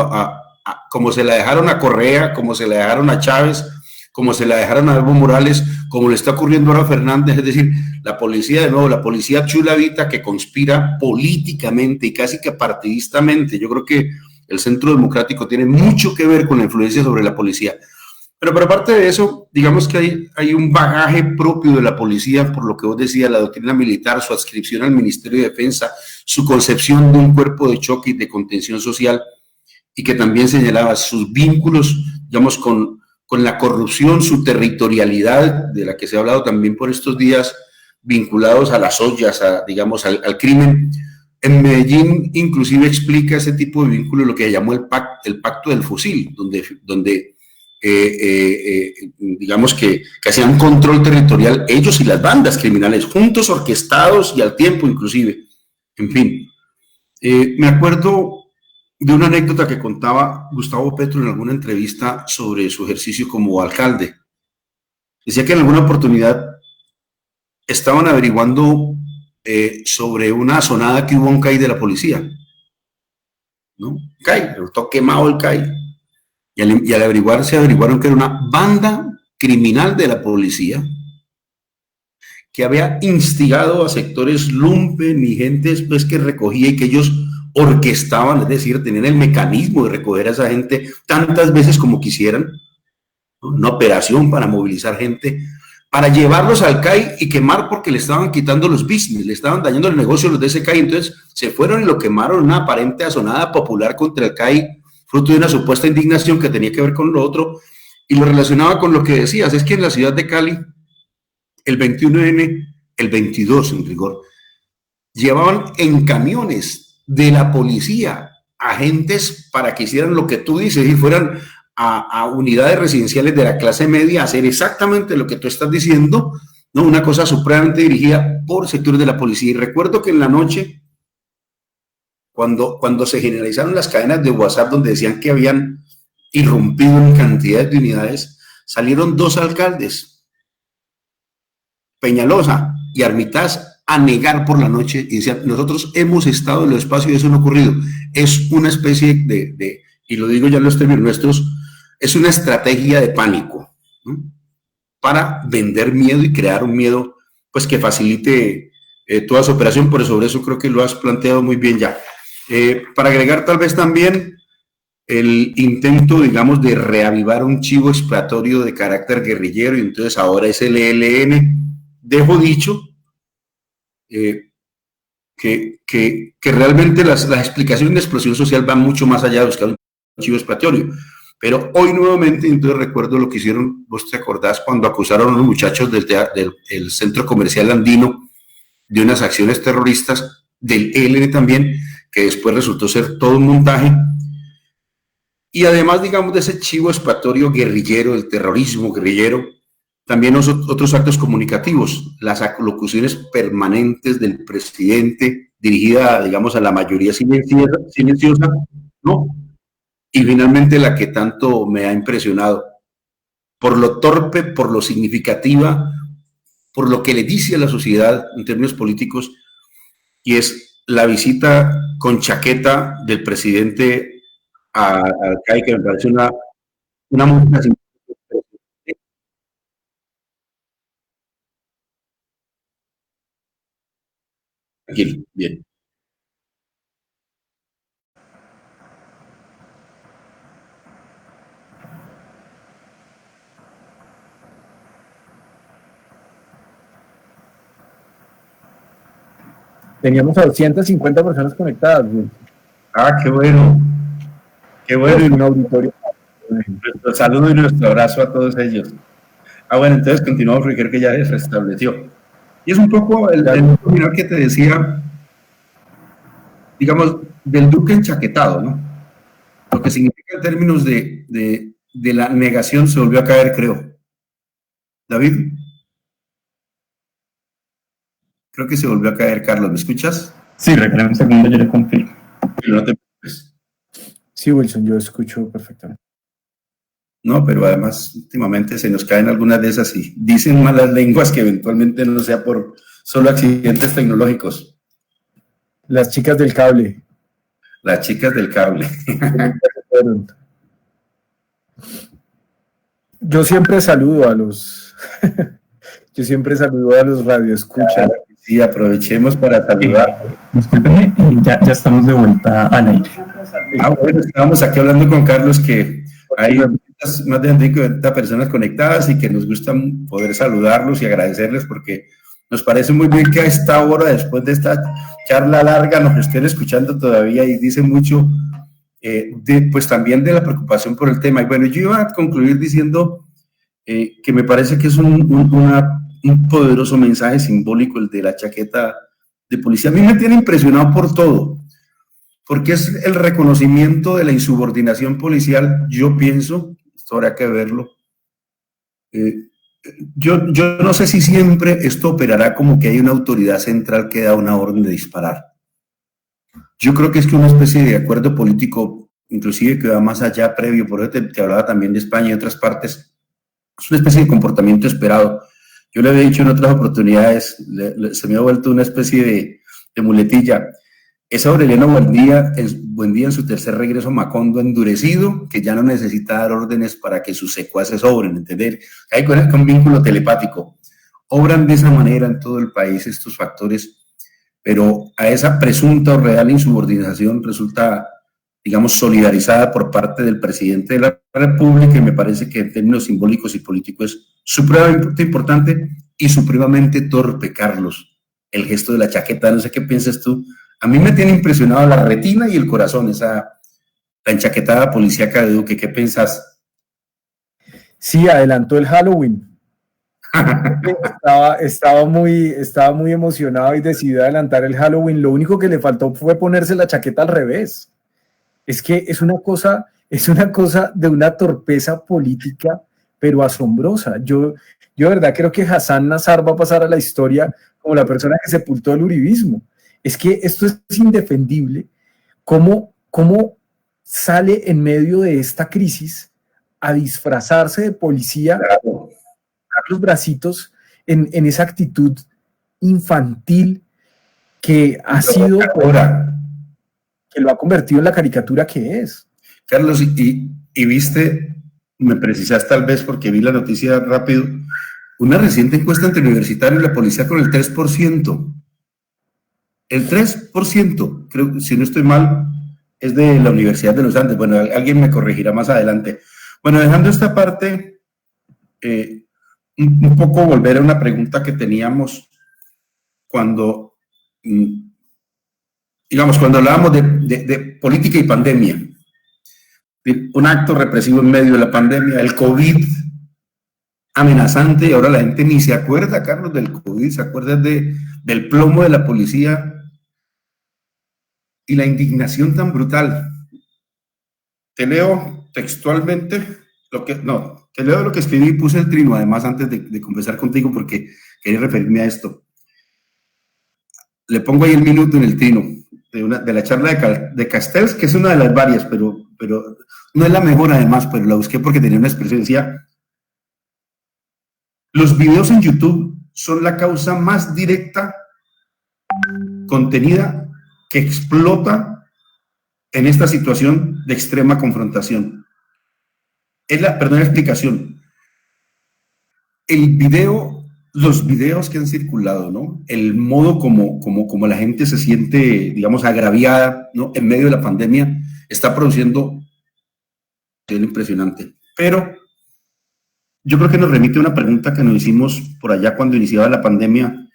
como se la dejaron a Correa, como se la dejaron a Chávez, como se la dejaron a Evo Morales, como le está ocurriendo ahora a Fernández. Es decir, la policía, de nuevo, la policía chulavita que conspira políticamente y casi que partidistamente. Yo creo que el Centro Democrático tiene mucho que ver con la influencia sobre la policía. Pero aparte de eso, digamos que hay un bagaje propio de la policía, por lo que vos decías, la doctrina militar, su adscripción al Ministerio de Defensa, su concepción de un cuerpo de choque y de contención social, y que también señalaba sus vínculos, digamos, con la corrupción, su territorialidad, de la que se ha hablado también por estos días, vinculados a las ollas, digamos, al crimen. En Medellín inclusive explica ese tipo de vínculo, lo que llamó el pacto del fusil, donde digamos que hacían control territorial ellos y las bandas criminales, juntos, orquestados y al tiempo inclusive. En fin, me acuerdo de una anécdota que contaba Gustavo Petro en alguna entrevista sobre su ejercicio como alcalde. Decía que en alguna oportunidad estaban averiguando sobre una asonada que hubo en un CAI de la policía, ¿no? CAI, resultó quemado el CAI. Y al averiguar, se averiguaron que era una banda criminal de la policía que había instigado a sectores lumpen y gente después que recogía y que ellos orquestaban, es decir, tenían el mecanismo de recoger a esa gente tantas veces como quisieran, ¿no? Una operación para movilizar gente, para llevarlos al CAI y quemar porque le estaban quitando los business, le estaban dañando el negocio los de ese CAI. Entonces se fueron y lo quemaron, una aparente asonada popular contra el CAI, fruto de una supuesta indignación que tenía que ver con lo otro, y lo relacionaba con lo que decías, es que en la ciudad de Cali, el 21N, el 22 en rigor, llevaban en camiones de la policía agentes para que hicieran lo que tú dices y fueran a unidades residenciales de la clase media a hacer exactamente lo que tú estás diciendo, ¿no? Una cosa supremamente dirigida por sectores de la policía. Y recuerdo que en la noche, cuando se generalizaron las cadenas de WhatsApp donde decían que habían irrumpido en cantidades de unidades, salieron 2 alcaldes, Peñalosa y Armitaz, a negar por la noche y decían, nosotros hemos estado en los espacios y eso no ha ocurrido. Es una especie de y lo digo ya en los términos nuestros, es una estrategia de pánico, ¿no? Para vender miedo y crear un miedo pues que facilite toda su operación, pero sobre eso creo que lo has planteado muy bien ya. Para agregar tal vez también el intento, digamos, de reavivar un chivo expiatorio de carácter guerrillero, y entonces ahora es el ELN. Dejo dicho que realmente las explicaciones de explosión social van mucho más allá de buscar un chivo expiatorio. Pero hoy nuevamente, entonces recuerdo lo que hicieron, vos te acordás, cuando acusaron a los muchachos del centro comercial andino de unas acciones terroristas, del ELN también, que después resultó ser todo un montaje. Y además, digamos, de ese chivo expiatorio guerrillero, el terrorismo guerrillero, también otros actos comunicativos, las alocuciones permanentes del presidente dirigida, digamos, a la mayoría silenciosa, ¿no? Y finalmente la que tanto me ha impresionado, por lo torpe, por lo significativa, por lo que le dice a la sociedad en términos políticos, y es la visita con chaqueta del presidente a CAI, que me parece una muestra. Tranquilo, bien. Teníamos a 250 personas conectadas, güey. Ah, qué bueno. Qué bueno. Un auditorio. Nuestro saludo y nuestro abrazo a todos ellos. Ah, bueno, entonces continuamos porque creo que ya se restableció. Y es un poco el final que te decía, digamos, del duque enchaquetado, ¿no? Lo que significa en términos de la negación se volvió a caer, creo. David, creo que se volvió a caer. Carlos, ¿me escuchas? Sí, regálame un segundo, yo le confirmo. No te preocupes. Sí, Wilson, yo escucho perfectamente. No, pero además últimamente se nos caen algunas de esas y dicen malas lenguas que eventualmente no sea por solo accidentes tecnológicos. Las chicas del cable. Las chicas del cable. Yo siempre saludo a los yo siempre saludo a los radioescuchas. Claro, sí, aprovechemos para saludar. Discúlpenme, ya estamos de vuelta al aire. Ah, bueno, estábamos aquí hablando con Carlos que hay más de 50 personas conectadas y que nos gusta poder saludarlos y agradecerles porque nos parece muy bien que a esta hora, después de esta charla larga, nos estén escuchando todavía y dice mucho, pues también de la preocupación por el tema. Y bueno, yo iba a concluir diciendo que me parece que es un poderoso mensaje simbólico el de la chaqueta de policía. A mí me tiene impresionado por todo, porque es el reconocimiento de la insubordinación policial. Yo pienso, esto habrá que verlo, yo no sé si siempre esto operará como que hay una autoridad central que da una orden de disparar. Yo creo que es que una especie de acuerdo político, inclusive que va más allá, previo, por eso te hablaba también de España y otras partes, es una especie de comportamiento esperado. Yo le había dicho en otras oportunidades, se me ha vuelto una especie de muletilla. Es Aureliano Buendía en su tercer regreso a Macondo endurecido, que ya no necesita dar órdenes para que sus secuaces obren, ¿entender? Hay un vínculo telepático. Obran de esa manera en todo el país estos factores, pero a esa presunta o real insubordinación resulta, digamos, solidarizada por parte del presidente de la República, y me parece que en términos simbólicos y políticos es supremamente importante y supremamente torpe, Carlos. El gesto de la chaqueta, no sé qué piensas tú. A mí me tiene impresionado la retina y el corazón, la enchaquetada policíaca de Duque. ¿Qué pensás? Sí, adelantó el Halloween. estaba muy emocionado y decidió adelantar el Halloween. Lo único que le faltó fue ponerse la chaqueta al revés. Es que es una cosa de una torpeza política, pero asombrosa. Yo de verdad creo que Hassan Nazar va a pasar a la historia como la persona que sepultó el uribismo. Es que esto es indefendible. ¿Cómo sale en medio de esta crisis a disfrazarse de policía, Claro. dar los bracitos en esa actitud infantil que ha sido, ahora, que lo ha convertido en la caricatura que es? Carlos, y viste, me precisas tal vez porque vi la noticia rápido, una reciente encuesta entre universitarios y la policía con el 3%. El 3%, creo que si no estoy mal, es de la Universidad de los Andes. Bueno, alguien me corregirá más adelante. Bueno, dejando esta parte, un poco volver a una pregunta que teníamos cuando, digamos, cuando hablábamos de política y pandemia. Un acto represivo en medio de la pandemia, el COVID amenazante, y ahora la gente ni se acuerda, Carlos, del COVID, se acuerda del plomo de la policía y la indignación tan brutal. Te leo textualmente te leo lo que escribí y puse el trino, además, antes de conversar contigo, porque quería referirme a esto. Le pongo ahí el minuto en el trino de la charla de Castells, que es una de las varias, pero no es la mejor, además, pero la busqué porque tenía una expresión, decía: los videos en YouTube son la causa más directa, contenida, que explota en esta situación de extrema confrontación. Perdón, la explicación. Los videos que han circulado, ¿no? El modo como la gente se siente, digamos, agraviada, ¿no? En medio de la pandemia, está produciendo algo impresionante. Pero yo creo que nos remite a una pregunta que nos hicimos por allá cuando iniciaba la pandemia,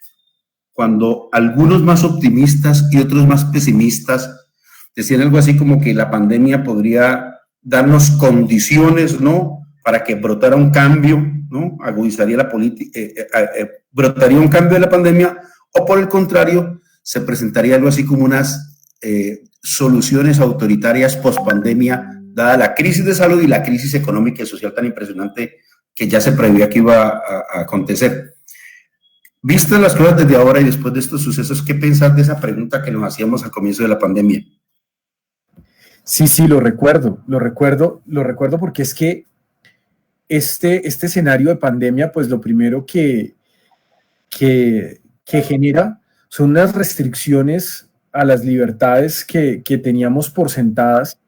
cuando algunos más optimistas y otros más pesimistas decían algo así como que la pandemia podría darnos condiciones, ¿no?, para que brotara un cambio, ¿no?, agudizaría la política, brotaría un cambio de la pandemia, o por el contrario, se presentaría algo así como unas soluciones autoritarias post-pandemia, dada la crisis de salud y la crisis económica y social tan impresionante que ya se preveía que iba a acontecer. Vistas las cosas desde ahora y después de estos sucesos, ¿qué pensás de esa pregunta que nos hacíamos al comienzo de la pandemia? Sí, lo recuerdo porque es que este escenario de pandemia, pues lo primero que genera son unas restricciones a las libertades que teníamos por sentadas,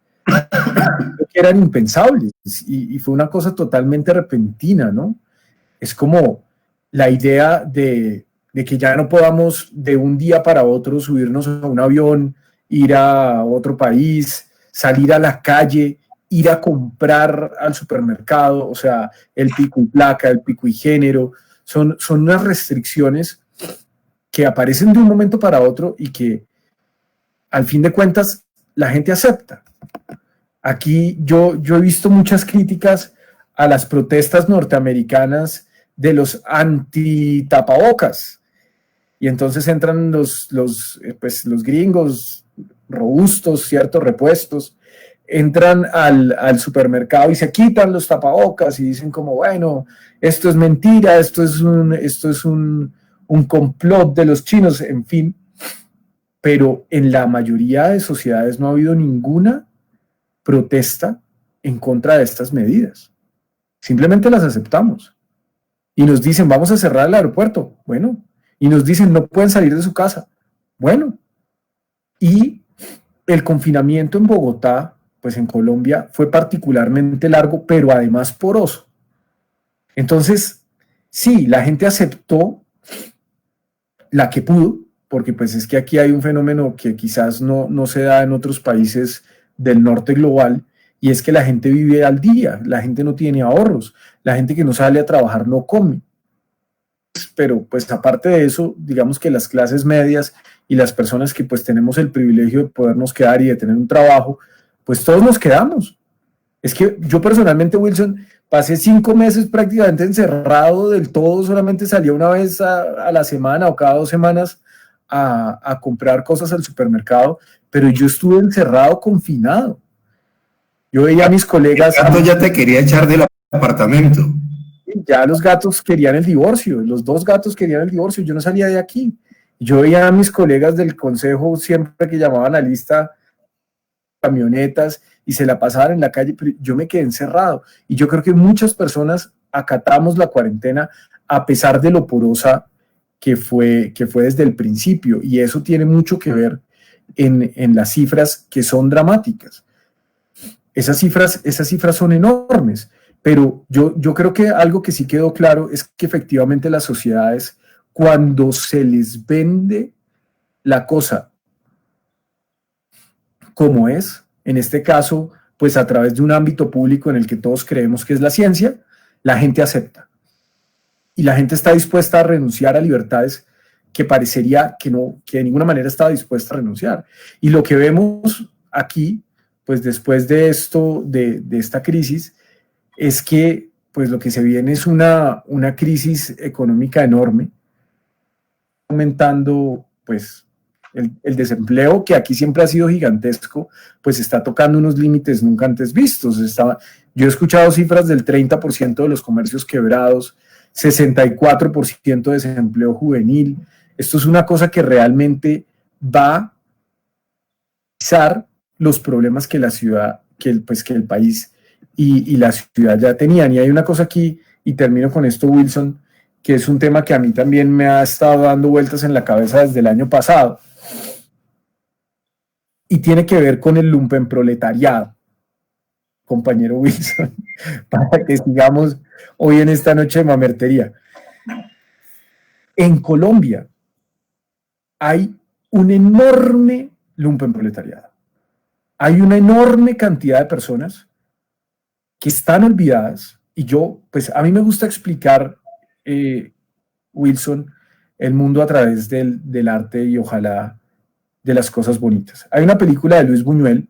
que eran impensables, y fue una cosa totalmente repentina, ¿no? Es como la idea de que ya no podamos de un día para otro subirnos a un avión, ir a otro país, salir a la calle, ir a comprar al supermercado, o sea, el pico y placa, el pico y género, son unas restricciones que aparecen de un momento para otro y que al fin de cuentas la gente acepta. Aquí yo he visto muchas críticas a las protestas norteamericanas de los anti-tapabocas, y entonces entran los gringos robustos, ciertos repuestos, entran al supermercado y se quitan los tapabocas y dicen como, bueno, esto es mentira, esto es un complot de los chinos, en fin. Pero en la mayoría de sociedades no ha habido ninguna protesta en contra de estas medidas. Simplemente las aceptamos. Y nos dicen, vamos a cerrar el aeropuerto. Bueno. Y nos dicen, no pueden salir de su casa. Bueno. Y el confinamiento en Bogotá, pues en Colombia, fue particularmente largo, pero además poroso. Entonces, sí, la gente aceptó la que pudo, porque pues es que aquí hay un fenómeno que quizás no se da en otros países del norte global, y es que la gente vive al día, la gente no tiene ahorros, la gente que no sale a trabajar no come. Pero pues aparte de eso, digamos que las clases medias y las personas que pues tenemos el privilegio de podernos quedar y de tener un trabajo, pues todos nos quedamos. Es que yo personalmente, Wilson, pasé 5 meses prácticamente encerrado del todo, solamente salía una vez a la semana o cada 2 semanas a comprar cosas al supermercado, pero yo estuve encerrado, confinado. Yo veía a mis colegas... El gato ya te quería echar del apartamento. Ya los gatos querían el divorcio, los 2 gatos querían el divorcio, yo no salía de aquí. Yo veía a mis colegas del consejo siempre que llamaban a lista camionetas y se la pasaban en la calle, pero yo me quedé encerrado. Y yo creo que muchas personas acatamos la cuarentena a pesar de lo porosa que fue desde el principio, y eso tiene mucho que ver en las cifras que son dramáticas. Esas cifras son enormes, Pero yo creo que algo que sí quedó claro es que efectivamente las sociedades, cuando se les vende la cosa como es, en este caso, pues a través de un ámbito público en el que todos creemos que es la ciencia, la gente acepta. Y la gente está dispuesta a renunciar a libertades que parecería que no, que de ninguna manera estaba dispuesta a renunciar. Y lo que vemos aquí, pues después de esto, de esta crisis, es que pues lo que se viene es una crisis económica enorme, aumentando pues el desempleo, que aquí siempre ha sido gigantesco, pues está tocando unos límites nunca antes vistos. Yo he escuchado cifras del 30% de los comercios quebrados, 64% de desempleo juvenil. Esto es una cosa que realmente va a pisar los problemas que la ciudad, que el país y la ciudad ya tenían. Y hay una cosa aquí, y termino con esto, Wilson, que es un tema que a mí también me ha estado dando vueltas en la cabeza desde el año pasado, y tiene que ver con el lumpenproletariado, compañero Wilson, para que sigamos hoy en esta noche de mamertería. En Colombia hay un enorme lumpenproletariado. Hay una enorme cantidad de personas que están olvidadas, y pues a mí me gusta explicar, Wilson, el mundo a través del arte y ojalá de las cosas bonitas. Hay una película de Luis Buñuel,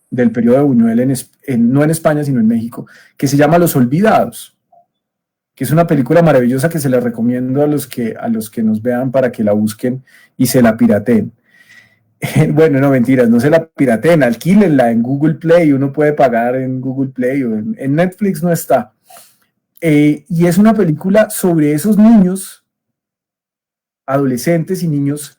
del periodo de Buñuel, no en España, sino en México, que se llama Los Olvidados, que es una película maravillosa que se la recomiendo a los que nos vean para que la busquen y se la pirateen. Bueno, no, mentiras, no se la pirateen, alquílenla en Google Play, uno puede pagar en Google Play o en Netflix no está. Y es una película sobre esos niños, adolescentes y niños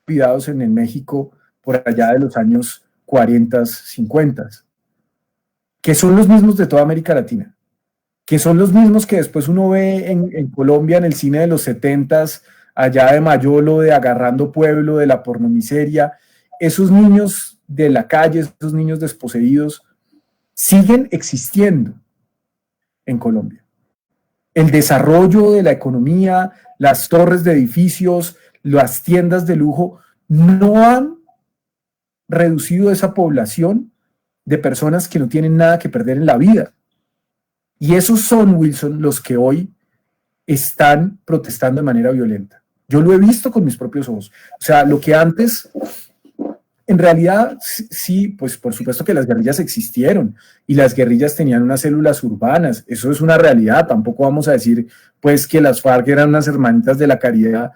olvidados en el México por allá de los años 40, 50, que son los mismos de toda América Latina, que son los mismos que después uno ve en Colombia en el cine de los 70, allá de Mayolo, de Agarrando Pueblo, de La Pornomiseria. Esos niños de la calle, esos niños desposeídos, siguen existiendo en Colombia. El desarrollo de la economía, las torres de edificios, las tiendas de lujo, no han reducido esa población de personas que no tienen nada que perder en la vida. Y esos son, Wilson, los que hoy están protestando de manera violenta. Yo lo he visto con mis propios ojos. O sea, lo que antes, en realidad, sí, pues por supuesto que las guerrillas existieron y las guerrillas tenían unas células urbanas. Eso es una realidad. Tampoco vamos a decir, pues, que las FARC eran unas hermanitas de la caridad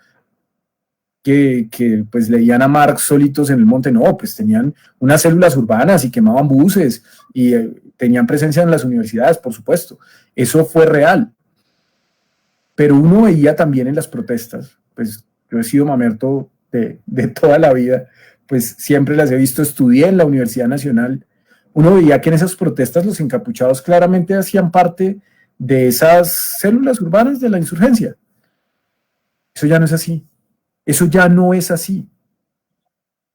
que pues leían a Marx solitos en el monte. No, pues tenían unas células urbanas y quemaban buses y tenían presencia en las universidades, por supuesto. Eso fue real. Pero uno veía también en las protestas, pues yo he sido mamerto de toda la vida, pues siempre las he visto, estudié en la Universidad Nacional. Uno veía que en esas protestas los encapuchados claramente hacían parte de esas células urbanas de la insurgencia. Eso ya no es así. Eso ya no es así.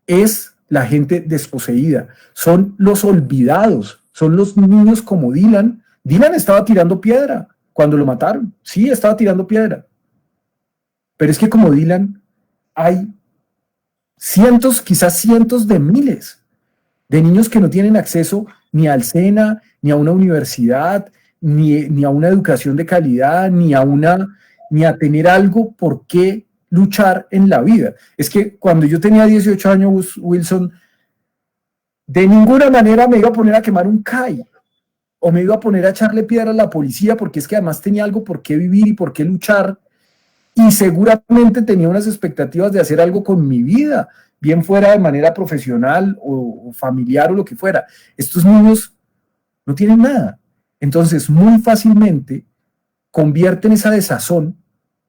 Es la gente desposeída, son los olvidados, son los niños como Dylan. Dylan estaba tirando piedra cuando lo mataron. Sí, estaba tirando piedra. Pero es que como Dylan hay cientos, quizás cientos de miles de niños que no tienen acceso ni al SENA, ni a una universidad, ni a una educación de calidad, ni a tener algo por qué luchar en la vida. Es que cuando yo tenía 18 años, Wilson, de ninguna manera me iba a poner a quemar un CAI o me iba a poner a echarle piedra a la policía, porque es que además tenía algo por qué vivir y por qué luchar, y seguramente tenía unas expectativas de hacer algo con mi vida, bien fuera de manera profesional o familiar o lo que fuera. Estos niños no tienen nada. Entonces, muy fácilmente convierten esa desazón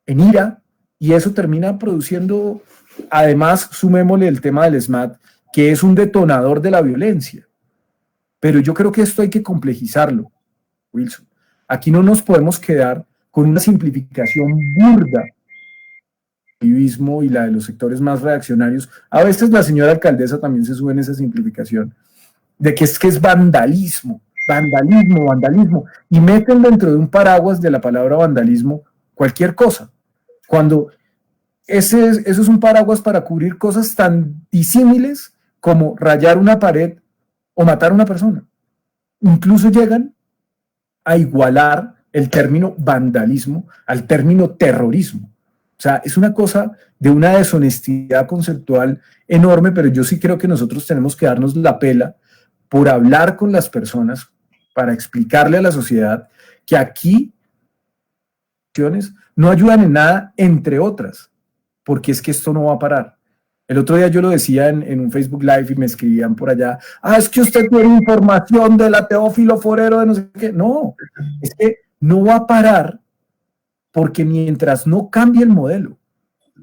en ira, y eso termina produciendo, además, sumémosle el tema del SMAT, que es un detonador de la violencia. Pero yo creo que esto hay que complejizarlo, Wilson. Aquí no nos podemos quedar con una simplificación burda del activismo y la de los sectores más reaccionarios. A veces la señora alcaldesa también se sube en esa simplificación, de que es vandalismo. vandalismo, y meten dentro de un paraguas de la palabra vandalismo cualquier cosa, cuando eso es un paraguas para cubrir cosas tan disímiles como rayar una pared o matar a una persona. Incluso llegan a igualar el término vandalismo al término terrorismo. O sea, es una cosa de una deshonestidad conceptual enorme, pero yo sí creo que nosotros tenemos que darnos la pela por hablar con las personas, para explicarle a la sociedad que aquí no ayudan en nada, entre otras, porque es que esto no va a parar. El otro día yo lo decía en un Facebook Live y me escribían por allá, es que usted tiene información de la Teófilo Forero de no sé qué. No, es que no va a parar, porque mientras no cambie el modelo,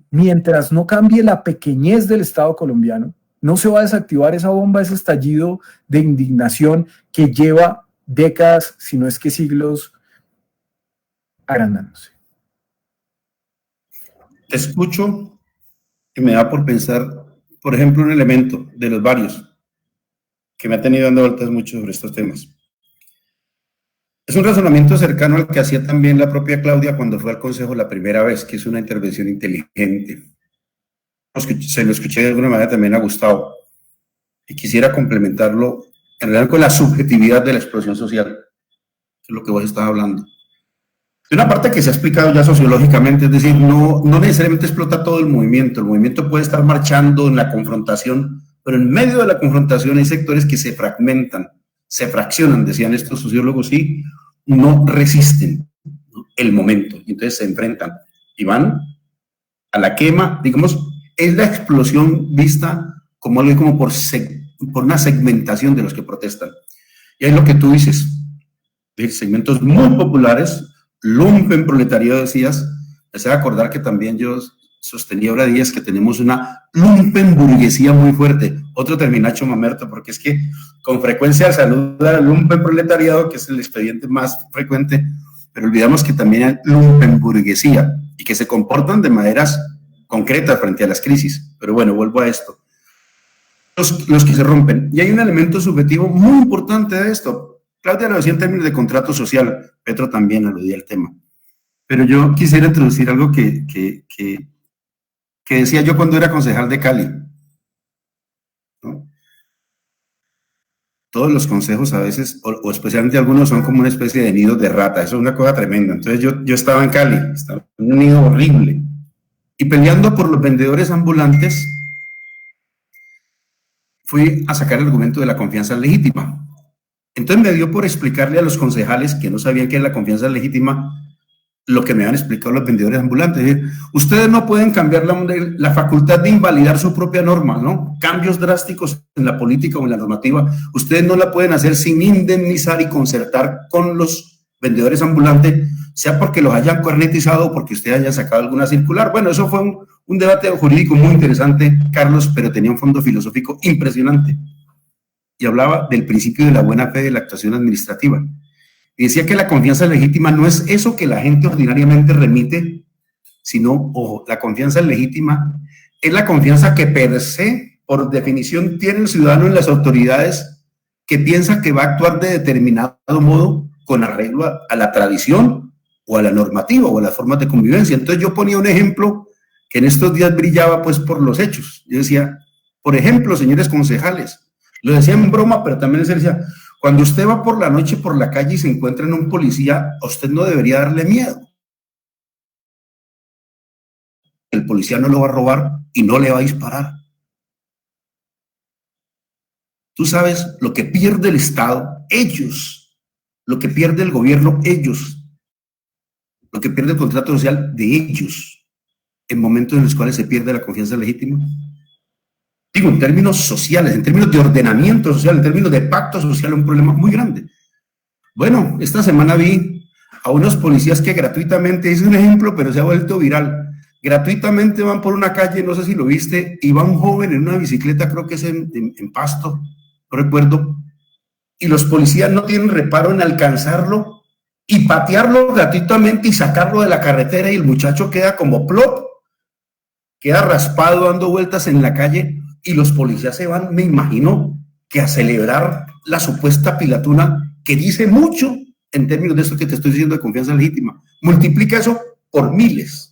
mientras no cambie la pequeñez del Estado colombiano, no se va a desactivar esa bomba, ese estallido de indignación que lleva décadas, si no es que siglos, agrandándose. Te escucho y me da por pensar, por ejemplo, un elemento de los varios que me ha tenido dando vueltas mucho sobre estos temas. Es un razonamiento cercano al que hacía también la propia Claudia cuando fue al Consejo la primera vez, que es una intervención inteligente. Se lo escuché de alguna manera también a Gustavo, y quisiera complementarlo en realidad con la subjetividad de la explosión social, que es lo que vos estabas hablando. De una parte que se ha explicado ya sociológicamente, es decir, no necesariamente explota todo el movimiento puede estar marchando en la confrontación, pero en medio de la confrontación hay sectores que se fragmentan, se fraccionan, decían estos sociólogos, y no resisten, ¿no?, el momento, y entonces se enfrentan y van a la quema. Digamos, es la explosión vista como algo como por una segmentación de los que protestan. Y es lo que tú dices, de segmentos muy populares, lumpen proletariado, decías. Me hace acordar que también yo sostenía ahora días que tenemos una lumpen burguesía muy fuerte, otro terminacho mamerto, porque es que con frecuencia saluda al lumpen proletariado, que es el expediente más frecuente, pero olvidamos que también hay lumpen burguesía y que se comportan de maneras concretas frente a las crisis. Pero bueno, vuelvo a esto. Los que se rompen. Y hay un elemento subjetivo muy importante de esto. Claudia lo decía en términos de contrato social, Petro también aludía al tema. Pero yo quisiera introducir algo que decía yo cuando era concejal de Cali, ¿no? Todos los consejos a veces, o especialmente algunos, son como una especie de nidos de rata. Eso es una cosa tremenda. Entonces yo estaba en Cali, estaba en un nido horrible, y peleando por los vendedores ambulantes, fui a sacar el argumento de la confianza legítima. Entonces me dio por explicarle a los concejales que no sabían qué era la confianza legítima lo que me habían explicado los vendedores ambulantes. Es decir, ustedes no pueden cambiar la facultad de invalidar su propia norma, ¿no? Cambios drásticos en la política o en la normativa, ustedes no la pueden hacer sin indemnizar y concertar con los vendedores ambulantes, sea porque los hayan cornetizado o porque ustedes hayan sacado alguna circular. Bueno, eso fue un debate jurídico muy interesante, Carlos, pero tenía un fondo filosófico impresionante. Y hablaba del principio de la buena fe de la actuación administrativa. Y decía que la confianza legítima no es eso que la gente ordinariamente remite, sino, ojo, la confianza legítima es la confianza que per se, por definición, tiene el ciudadano en las autoridades, que piensa que va a actuar de determinado modo con arreglo a la tradición o a la normativa o a las formas de convivencia. Entonces yo ponía un ejemplo que en estos días brillaba pues por los hechos. Yo decía, por ejemplo, señores concejales, lo decía en broma, pero también se decía, cuando usted va por la noche por la calle y se encuentra en un policía, a usted no debería darle miedo. El policía no lo va a robar y no le va a disparar. Tú sabes lo que pierde el Estado, ellos, lo que pierde el gobierno, ellos, lo que pierde el contrato social de ellos, en momentos en los cuales se pierde la confianza legítima. Digo, en términos sociales, en términos de ordenamiento social, en términos de pacto social, un problema muy grande. Bueno, esta semana vi a unos policías que gratuitamente, es un ejemplo, pero se ha vuelto viral, gratuitamente van por una calle, no sé si lo viste, y va un joven en una bicicleta, creo que es en Pasto, no recuerdo, y los policías no tienen reparo en alcanzarlo y patearlo gratuitamente y sacarlo de la carretera, y el muchacho queda como plop, queda raspado dando vueltas en la calle. Y los policías se van, me imagino, que a celebrar la supuesta pilatuna que dice mucho en términos de esto que te estoy diciendo de confianza legítima. Multiplica eso por miles.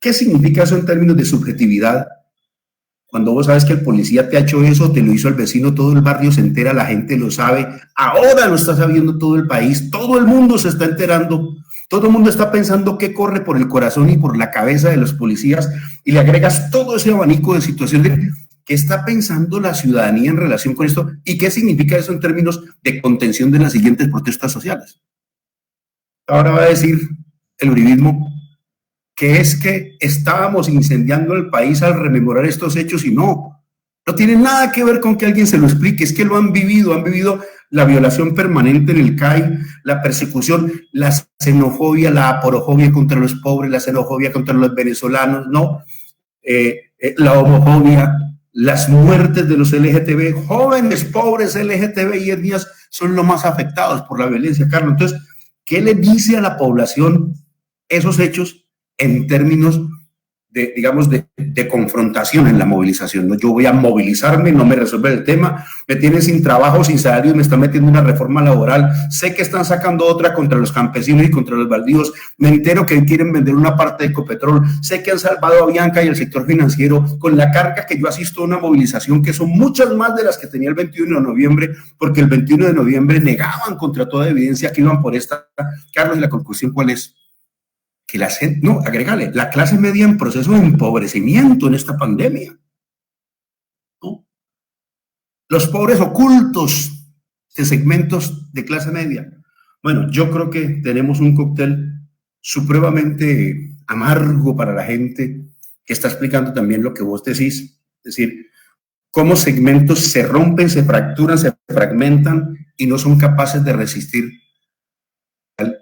¿Qué significa eso en términos de subjetividad? Cuando vos sabes que el policía te ha hecho eso, te lo hizo el vecino, todo el barrio se entera, la gente lo sabe, ahora lo está sabiendo todo el país, todo el mundo se está enterando, todo el mundo está pensando qué corre por el corazón y por la cabeza de los policías, y le agregas todo ese abanico de situaciones de qué está pensando la ciudadanía en relación con esto y qué significa eso en términos de contención de las siguientes protestas sociales. Ahora va a decir el uribismo que es que estábamos incendiando el país al rememorar estos hechos y no tiene nada que ver con que alguien se lo explique, es que lo han vivido la violación permanente en el CAI, la persecución, la xenofobia, la aporofobia contra los pobres, la xenofobia contra los venezolanos, ¿no? La homofobia, las muertes de los LGTB, jóvenes, pobres LGTB y etnias son los más afectados por la violencia, Carlos. Entonces, ¿qué le dice a la población esos hechos en términos de, digamos, de confrontación en la movilización? ¿No? Yo voy a movilizarme, no me resuelve el tema, me tienen sin trabajo, sin salario, me están metiendo una reforma laboral, sé que están sacando otra contra los campesinos y contra los baldíos, me entero que quieren vender una parte de Ecopetrol, sé que han salvado a Bianca y el sector financiero con la carga que yo asisto a una movilización que son muchas más de las que tenía el 21 de noviembre, porque el 21 de noviembre negaban contra toda evidencia que iban por esta. Carlos, ¿y la conclusión cuál es? Que la gente, no, agrégale, la clase media en proceso de empobrecimiento en esta pandemia, ¿no? Los pobres ocultos de segmentos de clase media. Bueno, yo creo que tenemos un cóctel supremamente amargo para la gente que está explicando también lo que vos decís, es decir, cómo segmentos se rompen, se fracturan, se fragmentan y no son capaces de resistir,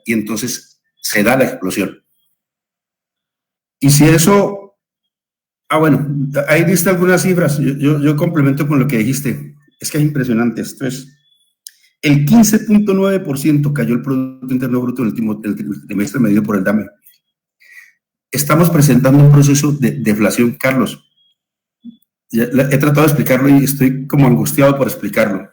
y entonces se da la explosión. Y si eso, bueno, ahí diste algunas cifras, yo complemento con lo que dijiste, es que es impresionante, esto es, el 15.9% cayó el Producto Interno Bruto en el trimestre medido por el DAME. Estamos presentando un proceso de deflación, Carlos. He tratado de explicarlo y estoy como angustiado por explicarlo.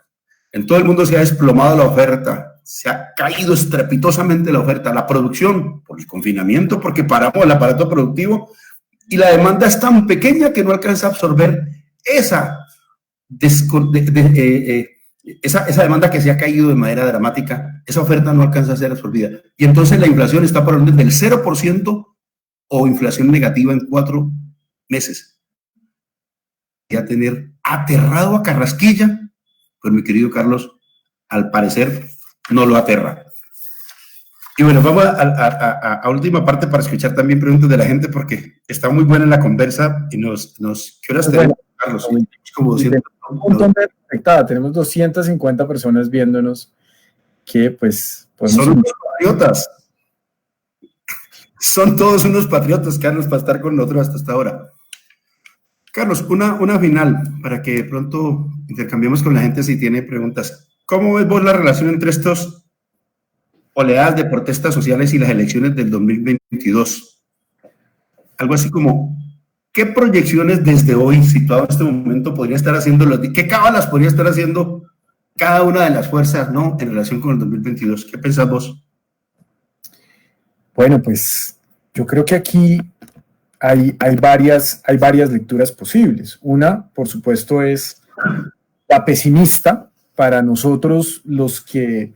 En todo el mundo se ha desplomado la oferta, se ha caído estrepitosamente la oferta, la producción por el confinamiento, porque paramos el aparato productivo y la demanda es tan pequeña que no alcanza a absorber esa demanda que se ha caído de manera dramática. Esa oferta no alcanza a ser absorbida. Y entonces la inflación está por orden del 0% o inflación negativa en 4 meses. Y a tener aterrado a Carrasquilla, pues mi querido Carlos, al parecer no lo aterra. Y bueno, vamos a última parte para escuchar también preguntas de la gente, porque está muy buena la conversa y ¿qué horas tenemos, Carlos? Como 200, tenemos 250 personas viéndonos que pues son unos patriotas. Son todos unos patriotas, Carlos, para estar con nosotros hasta esta hora. Carlos, una final, para que de pronto intercambiemos con la gente si tiene preguntas. ¿Cómo ves vos la relación entre estos oleadas de protestas sociales y las elecciones del 2022? Algo así como, ¿qué proyecciones desde hoy, situado en este momento, podría estar haciendo, qué cábalas podría estar haciendo cada una de las fuerzas, ¿no?, en relación con el 2022? ¿Qué pensás vos? Bueno, pues yo creo que aquí hay varias lecturas posibles. Una, por supuesto, es la pesimista para nosotros, los que,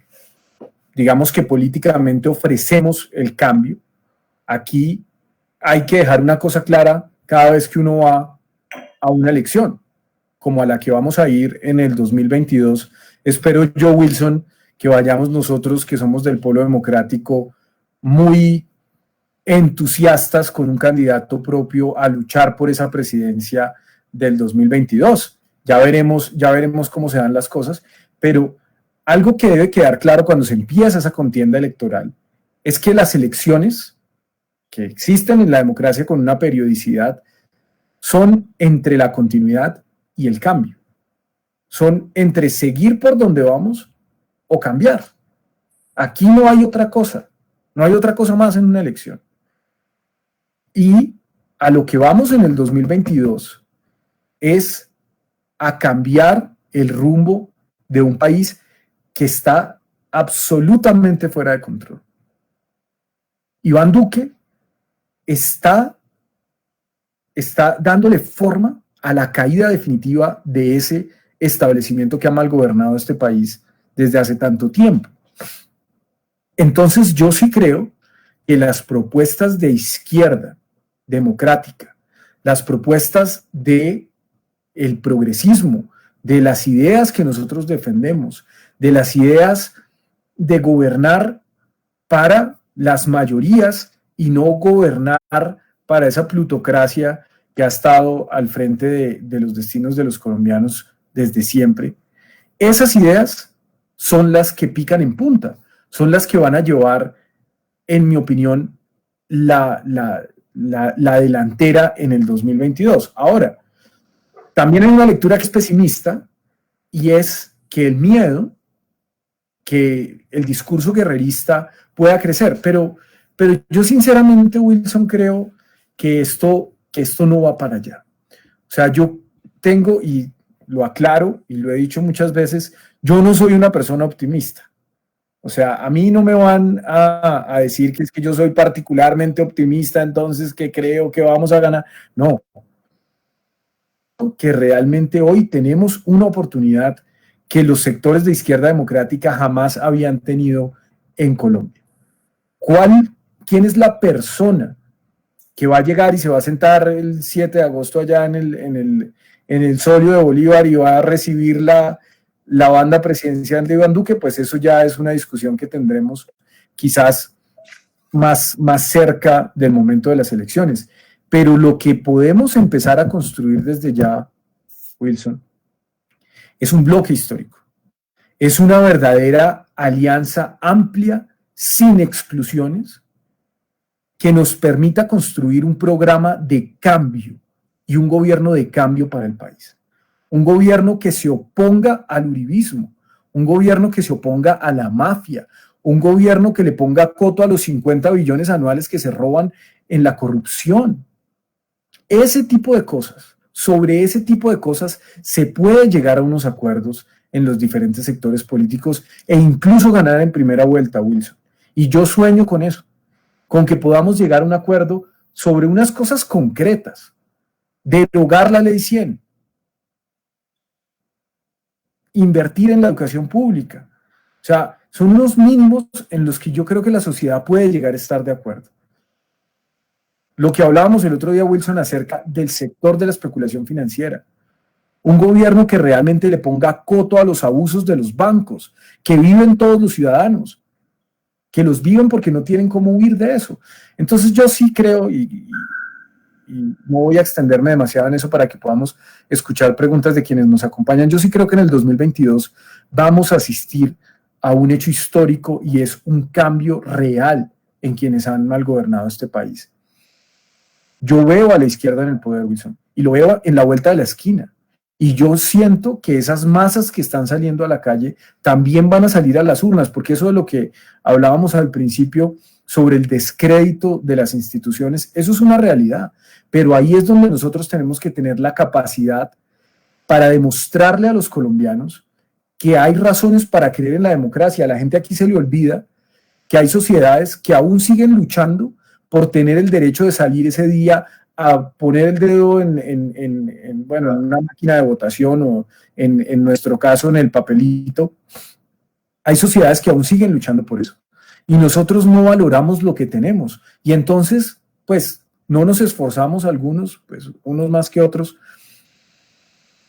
digamos que políticamente ofrecemos el cambio. Aquí hay que dejar una cosa clara cada vez que uno va a una elección, como a la que vamos a ir en el 2022. Espero yo, Wilson, que vayamos nosotros, que somos del Polo Democrático, muy entusiastas con un candidato propio a luchar por esa presidencia del 2022. Ya veremos cómo se dan las cosas, pero algo que debe quedar claro cuando se empieza esa contienda electoral es que las elecciones que existen en la democracia con una periodicidad son entre la continuidad y el cambio. Son entre seguir por donde vamos o cambiar. Aquí no hay otra cosa. No hay otra cosa más en una elección. Y a lo que vamos en el 2022 es a cambiar el rumbo de un país que está absolutamente fuera de control. Iván Duque está dándole forma a la caída definitiva de ese establecimiento que ha malgobernado este país desde hace tanto tiempo. Entonces yo sí creo que las propuestas de izquierda democrática, las propuestas de el progresismo, de las ideas que nosotros defendemos, de las ideas de gobernar para las mayorías y no gobernar para esa plutocracia que ha estado al frente de los destinos de los colombianos desde siempre. Esas ideas son las que pican en punta, son las que van a llevar, en mi opinión, la delantera en el 2022. Ahora, también hay una lectura que es pesimista, y es que el miedo, que el discurso guerrerista pueda crecer, pero yo sinceramente, Wilson, creo que esto no va para allá. O sea, yo tengo, y lo aclaro, y lo he dicho muchas veces, yo no soy una persona optimista. O sea, a mí no me van a decir que es que yo soy particularmente optimista, entonces que creo que vamos a ganar. No. Que realmente hoy tenemos una oportunidad que los sectores de izquierda democrática jamás habían tenido en Colombia. ¿Quién es la persona que va a llegar y se va a sentar el 7 de agosto allá en el Solio de Bolívar y va a recibir la banda presidencial de Iván Duque? Pues eso ya es una discusión que tendremos quizás más cerca del momento de las elecciones. Pero lo que podemos empezar a construir desde ya, Wilson, es un bloque histórico. Es una verdadera alianza amplia, sin exclusiones, que nos permita construir un programa de cambio y un gobierno de cambio para el país. Un gobierno que se oponga al uribismo, un gobierno que se oponga a la mafia, un gobierno que le ponga coto a los 50 billones anuales que se roban en la corrupción. Ese tipo de cosas, sobre ese tipo de cosas se puede llegar a unos acuerdos en los diferentes sectores políticos e incluso ganar en primera vuelta, Wilson. Y yo sueño con eso, con que podamos llegar a un acuerdo sobre unas cosas concretas, derogar la ley 100, invertir en la educación pública. O sea, son unos mínimos en los que yo creo que la sociedad puede llegar a estar de acuerdo. Lo que hablábamos el otro día, Wilson, acerca del sector de la especulación financiera. Un gobierno que realmente le ponga coto a los abusos de los bancos, que viven todos los ciudadanos, que los viven porque no tienen cómo huir de eso. Entonces yo sí creo, y no voy a extenderme demasiado en eso para que podamos escuchar preguntas de quienes nos acompañan, yo sí creo que en el 2022 vamos a asistir a un hecho histórico y es un cambio real en quienes han malgobernado este país. Yo veo a la izquierda en el poder, Wilson, y lo veo en la vuelta de la esquina. Y yo siento que esas masas que están saliendo a la calle también van a salir a las urnas, porque eso de lo que hablábamos al principio sobre el descrédito de las instituciones, eso es una realidad. Pero ahí es donde nosotros tenemos que tener la capacidad para demostrarle a los colombianos que hay razones para creer en la democracia. A la gente aquí se le olvida que hay sociedades que aún siguen luchando por tener el derecho de salir ese día a poner el dedo en una máquina de votación o en nuestro caso en el papelito. Hay sociedades que aún siguen luchando por eso. Y nosotros no valoramos lo que tenemos. Y entonces, pues, no nos esforzamos algunos, pues unos más que otros,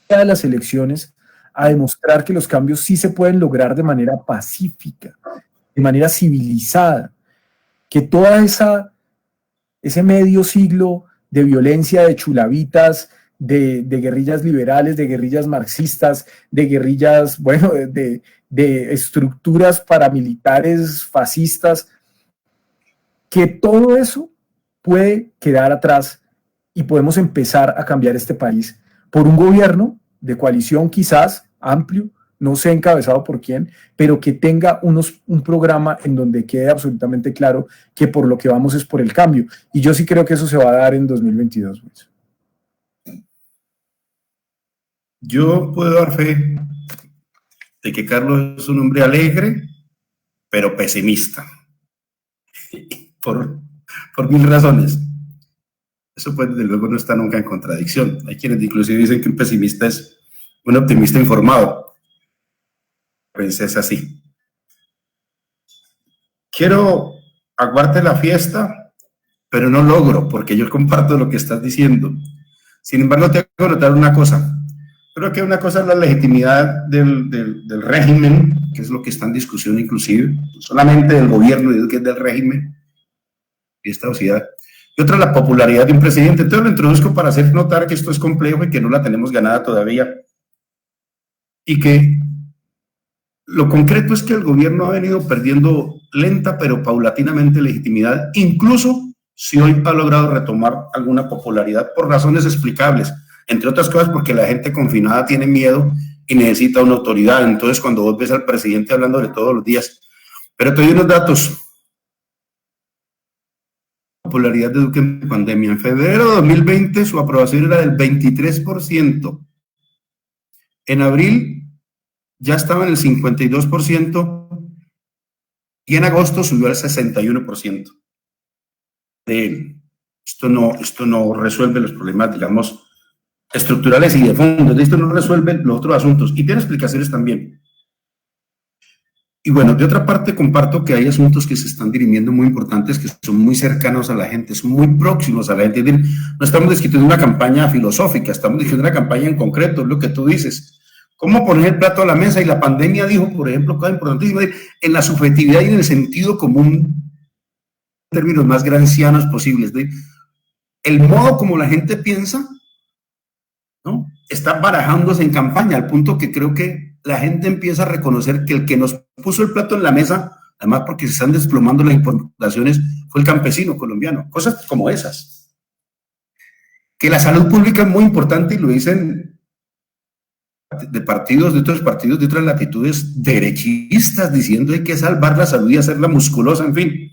a las elecciones a demostrar que los cambios sí se pueden lograr de manera pacífica, de manera civilizada, que toda ese medio siglo de violencia, de chulavitas, de guerrillas liberales, de guerrillas marxistas, de guerrillas, de estructuras paramilitares fascistas, que todo eso puede quedar atrás y podemos empezar a cambiar este país por un gobierno de coalición quizás amplio, no sé encabezado por quién, pero que tenga un programa en donde quede absolutamente claro que por lo que vamos es por el cambio. Y yo sí creo que eso se va a dar en 2022. Yo puedo dar fe de que Carlos es un hombre alegre, pero pesimista, por mil razones. Eso pues desde luego no está nunca en contradicción. Hay quienes inclusive dicen que un pesimista es un optimista informado. Pues es así. Quiero aguarte la fiesta, pero no logro, porque yo comparto lo que estás diciendo. Sin embargo, te hago notar una cosa. Creo que una cosa es la legitimidad del régimen, que es lo que está en discusión inclusive, no solamente del gobierno, sino que es del régimen y esta sociedad. Y otra, la popularidad de un presidente. Entonces lo introduzco para hacer notar que esto es complejo y que no la tenemos ganada todavía. Y que lo concreto es que el gobierno ha venido perdiendo lenta pero paulatinamente legitimidad, incluso si hoy ha logrado retomar alguna popularidad por razones explicables, entre otras cosas porque la gente confinada tiene miedo y necesita una autoridad. Entonces cuando vos ves al presidente hablándole todos los días, pero te doy unos datos. Popularidad de Duque en pandemia. En febrero de 2020 su aprobación era del 23%. En abril ya estaba en el 52% y en agosto subió al 61%. Esto no resuelve los problemas, digamos, estructurales y de fondo. Esto no resuelve los otros asuntos y tiene explicaciones también. Y bueno, de otra parte comparto que hay asuntos que se están dirimiendo muy importantes, que son muy cercanos a la gente, son muy próximos a la gente. No estamos discutiendo una campaña filosófica, estamos discutiendo una campaña en concreto, es lo que tú dices. ¿Cómo poner el plato a la mesa? Y la pandemia dijo, por ejemplo, cosa importantísima, en la subjetividad y en el sentido común, en términos más grancianos posibles. El modo como la gente piensa, ¿no?, está barajándose en campaña, al punto que creo que la gente empieza a reconocer que el que nos puso el plato en la mesa, además porque se están desplomando las importaciones, fue el campesino colombiano. Cosas como esas. Que la salud pública es muy importante y lo dicen de partidos, de otros partidos, de otras latitudes derechistas, diciendo que hay que salvar la salud y hacerla musculosa, en fin.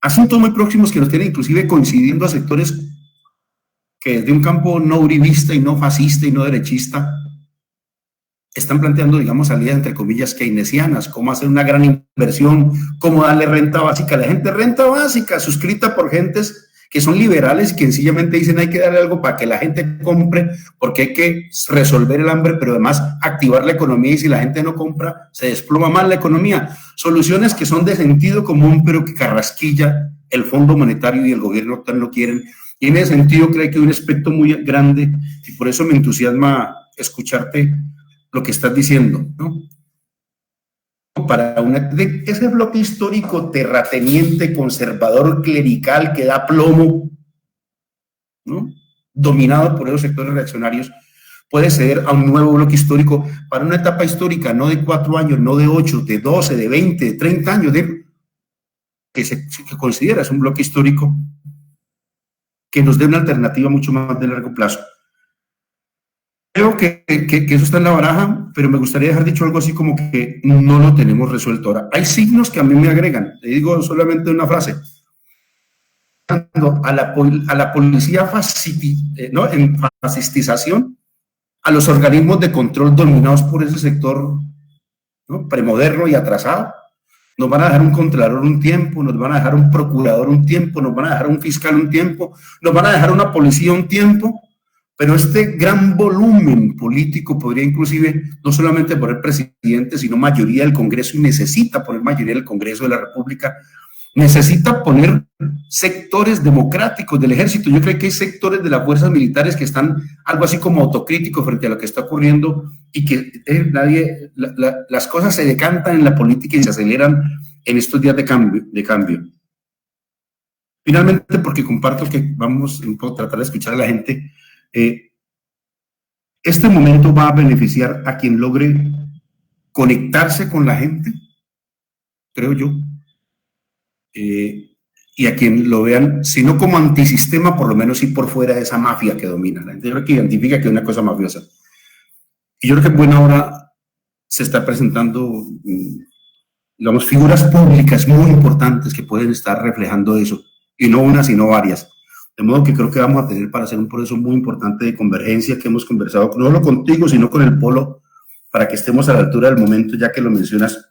Asuntos muy próximos que nos tienen inclusive coincidiendo a sectores que desde un campo no uribista y no fascista y no derechista están planteando, digamos, salidas entre comillas keynesianas, cómo hacer una gran inversión, cómo darle renta básica a la gente, renta básica suscrita por gentes que son liberales y que sencillamente dicen hay que darle algo para que la gente compre, porque hay que resolver el hambre, pero además activar la economía, y si la gente no compra, se desploma más la economía. Soluciones que son de sentido común, pero que Carrasquilla, el Fondo Monetario y el gobierno actual no quieren. Y en ese sentido creo que hay un aspecto muy grande, y por eso me entusiasma escucharte lo que estás diciendo, ¿no? Para ese bloque histórico terrateniente, conservador, clerical, que da plomo, ¿no?, dominado por esos sectores reaccionarios, puede ceder a un nuevo bloque histórico para una etapa histórica no de 4 años, no de 8, de 12, de 20, de 30 años, que considera es un bloque histórico que nos dé una alternativa mucho más de largo plazo. Creo que eso está en la baraja, pero me gustaría dejar dicho algo así como que no lo tenemos resuelto ahora. Hay signos que a mí me agregan, le digo solamente una frase. A la policía ¿no?, en fascistización, a los organismos de control dominados por ese sector, ¿no?, premoderno y atrasado. Nos van a dejar un contralor un tiempo, nos van a dejar un procurador un tiempo, nos van a dejar un fiscal un tiempo, nos van a dejar una policía un tiempo. Pero este gran volumen político podría inclusive no solamente poner presidente, sino mayoría del Congreso, y necesita poner mayoría del Congreso de la República, necesita poner sectores democráticos del ejército. Yo creo que hay sectores de las fuerzas militares que están algo así como autocríticos frente a lo que está ocurriendo, y que las cosas se decantan en la política y se aceleran en estos días de cambio. Finalmente, porque comparto que vamos a tratar de escuchar a la gente, este momento va a beneficiar a quien logre conectarse con la gente, creo yo, y a quien lo vean, si no como antisistema, por lo menos sí por fuera de esa mafia que domina. La gente creo que identifica que es una cosa mafiosa. Y yo creo que en buena hora se está presentando, digamos, figuras públicas muy importantes que pueden estar reflejando eso, y no una, sino varias. De modo que creo que vamos a tener para hacer un proceso muy importante de convergencia que hemos conversado, no solo contigo, sino con el polo para que estemos a la altura del momento, ya que lo mencionas,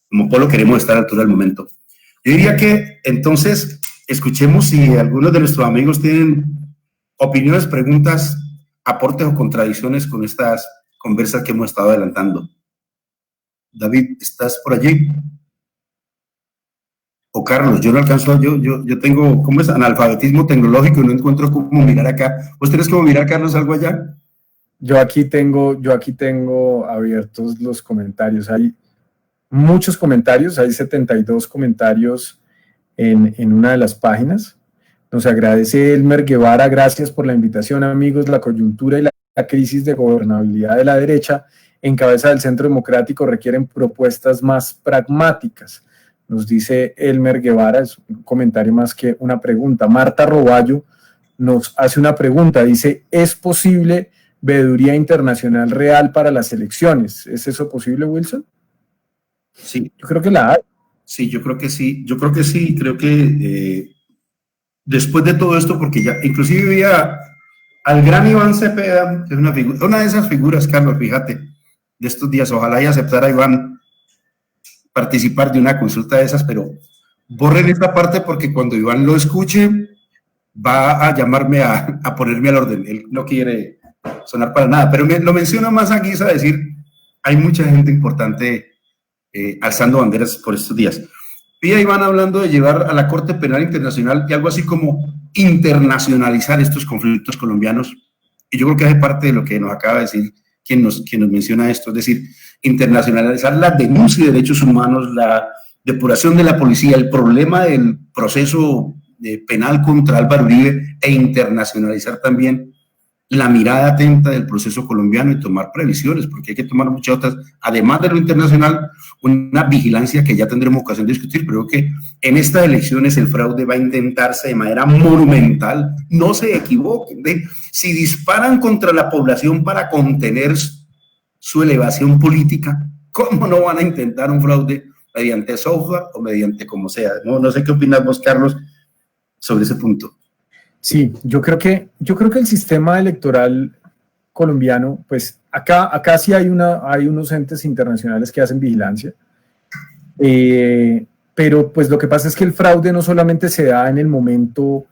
como Polo queremos estar a la altura del momento. Yo diría que entonces escuchemos si algunos de nuestros amigos tienen opiniones, preguntas, aportes o contradicciones con estas conversas que hemos estado adelantando. David, ¿estás por allí? O Carlos, yo no alcanzo, yo tengo, ¿cómo es? Analfabetismo tecnológico y no encuentro cómo mirar acá. ¿Vos tenés cómo mirar, Carlos, algo allá? Yo aquí tengo abiertos los comentarios. Hay muchos comentarios, hay 72 comentarios en una de las páginas. Nos agradece Elmer Guevara, gracias por la invitación, amigos. La coyuntura y la crisis de gobernabilidad de la derecha en cabeza del Centro Democrático requieren propuestas más pragmáticas. Nos dice Elmer Guevara, es un comentario más que una pregunta. Marta Roballo nos hace una pregunta, dice, ¿es posible veeduría internacional real para las elecciones? ¿Es eso posible, Wilson? Sí. Yo creo que la hay. Sí, yo creo que sí, creo que después de todo esto, porque ya inclusive vi al gran Iván Cepeda, que es una de esas figuras, Carlos, fíjate, de estos días, ojalá y aceptara Iván participar de una consulta de esas, pero borren esta parte porque cuando Iván lo escuche va a llamarme a ponerme al orden. Él no quiere sonar para nada, pero lo menciono más a guisa de decir, hay mucha gente importante alzando banderas por estos días. Vi a Iván hablando de llevar a la Corte Penal Internacional y algo así como internacionalizar estos conflictos colombianos, y yo creo que hace parte de lo que nos acaba de decir quien nos menciona esto, es decir, internacionalizar la denuncia de derechos humanos, la depuración de la policía, el problema del proceso penal contra Álvaro Uribe, e internacionalizar también la mirada atenta del proceso colombiano y tomar previsiones, porque hay que tomar muchas otras, además de lo internacional, una vigilancia que ya tendremos ocasión de discutir, pero que en estas elecciones el fraude va a intentarse de manera monumental. No se equivoquen, si disparan contra la población para contener su elevación política, ¿cómo no van a intentar un fraude mediante software o mediante como sea? No sé qué opinas vos, Carlos, sobre ese punto. Sí, yo creo que el sistema electoral colombiano, pues acá sí hay unos entes internacionales que hacen vigilancia, pero pues lo que pasa es que el fraude no solamente se da en el momento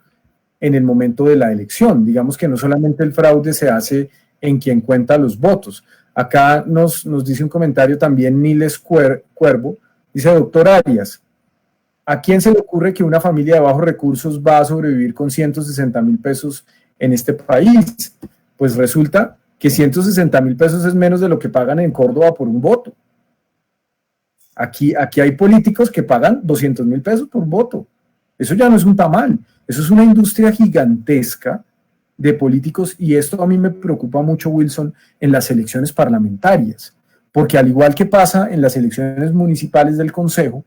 de la elección, digamos que no solamente el fraude se hace en quien cuenta los votos. Acá nos dice un comentario también Niles Cuervo, dice, doctor Arias, ¿a quién se le ocurre que una familia de bajos recursos va a sobrevivir con 160,000 pesos en este país? Pues resulta que 160,000 pesos es menos de lo que pagan en Córdoba por un voto. Aquí hay políticos que pagan 200,000 pesos por voto. Eso ya no es un tamal, eso es una industria gigantesca de políticos, y esto a mí me preocupa mucho, Wilson, en las elecciones parlamentarias, porque al igual que pasa en las elecciones municipales del Consejo,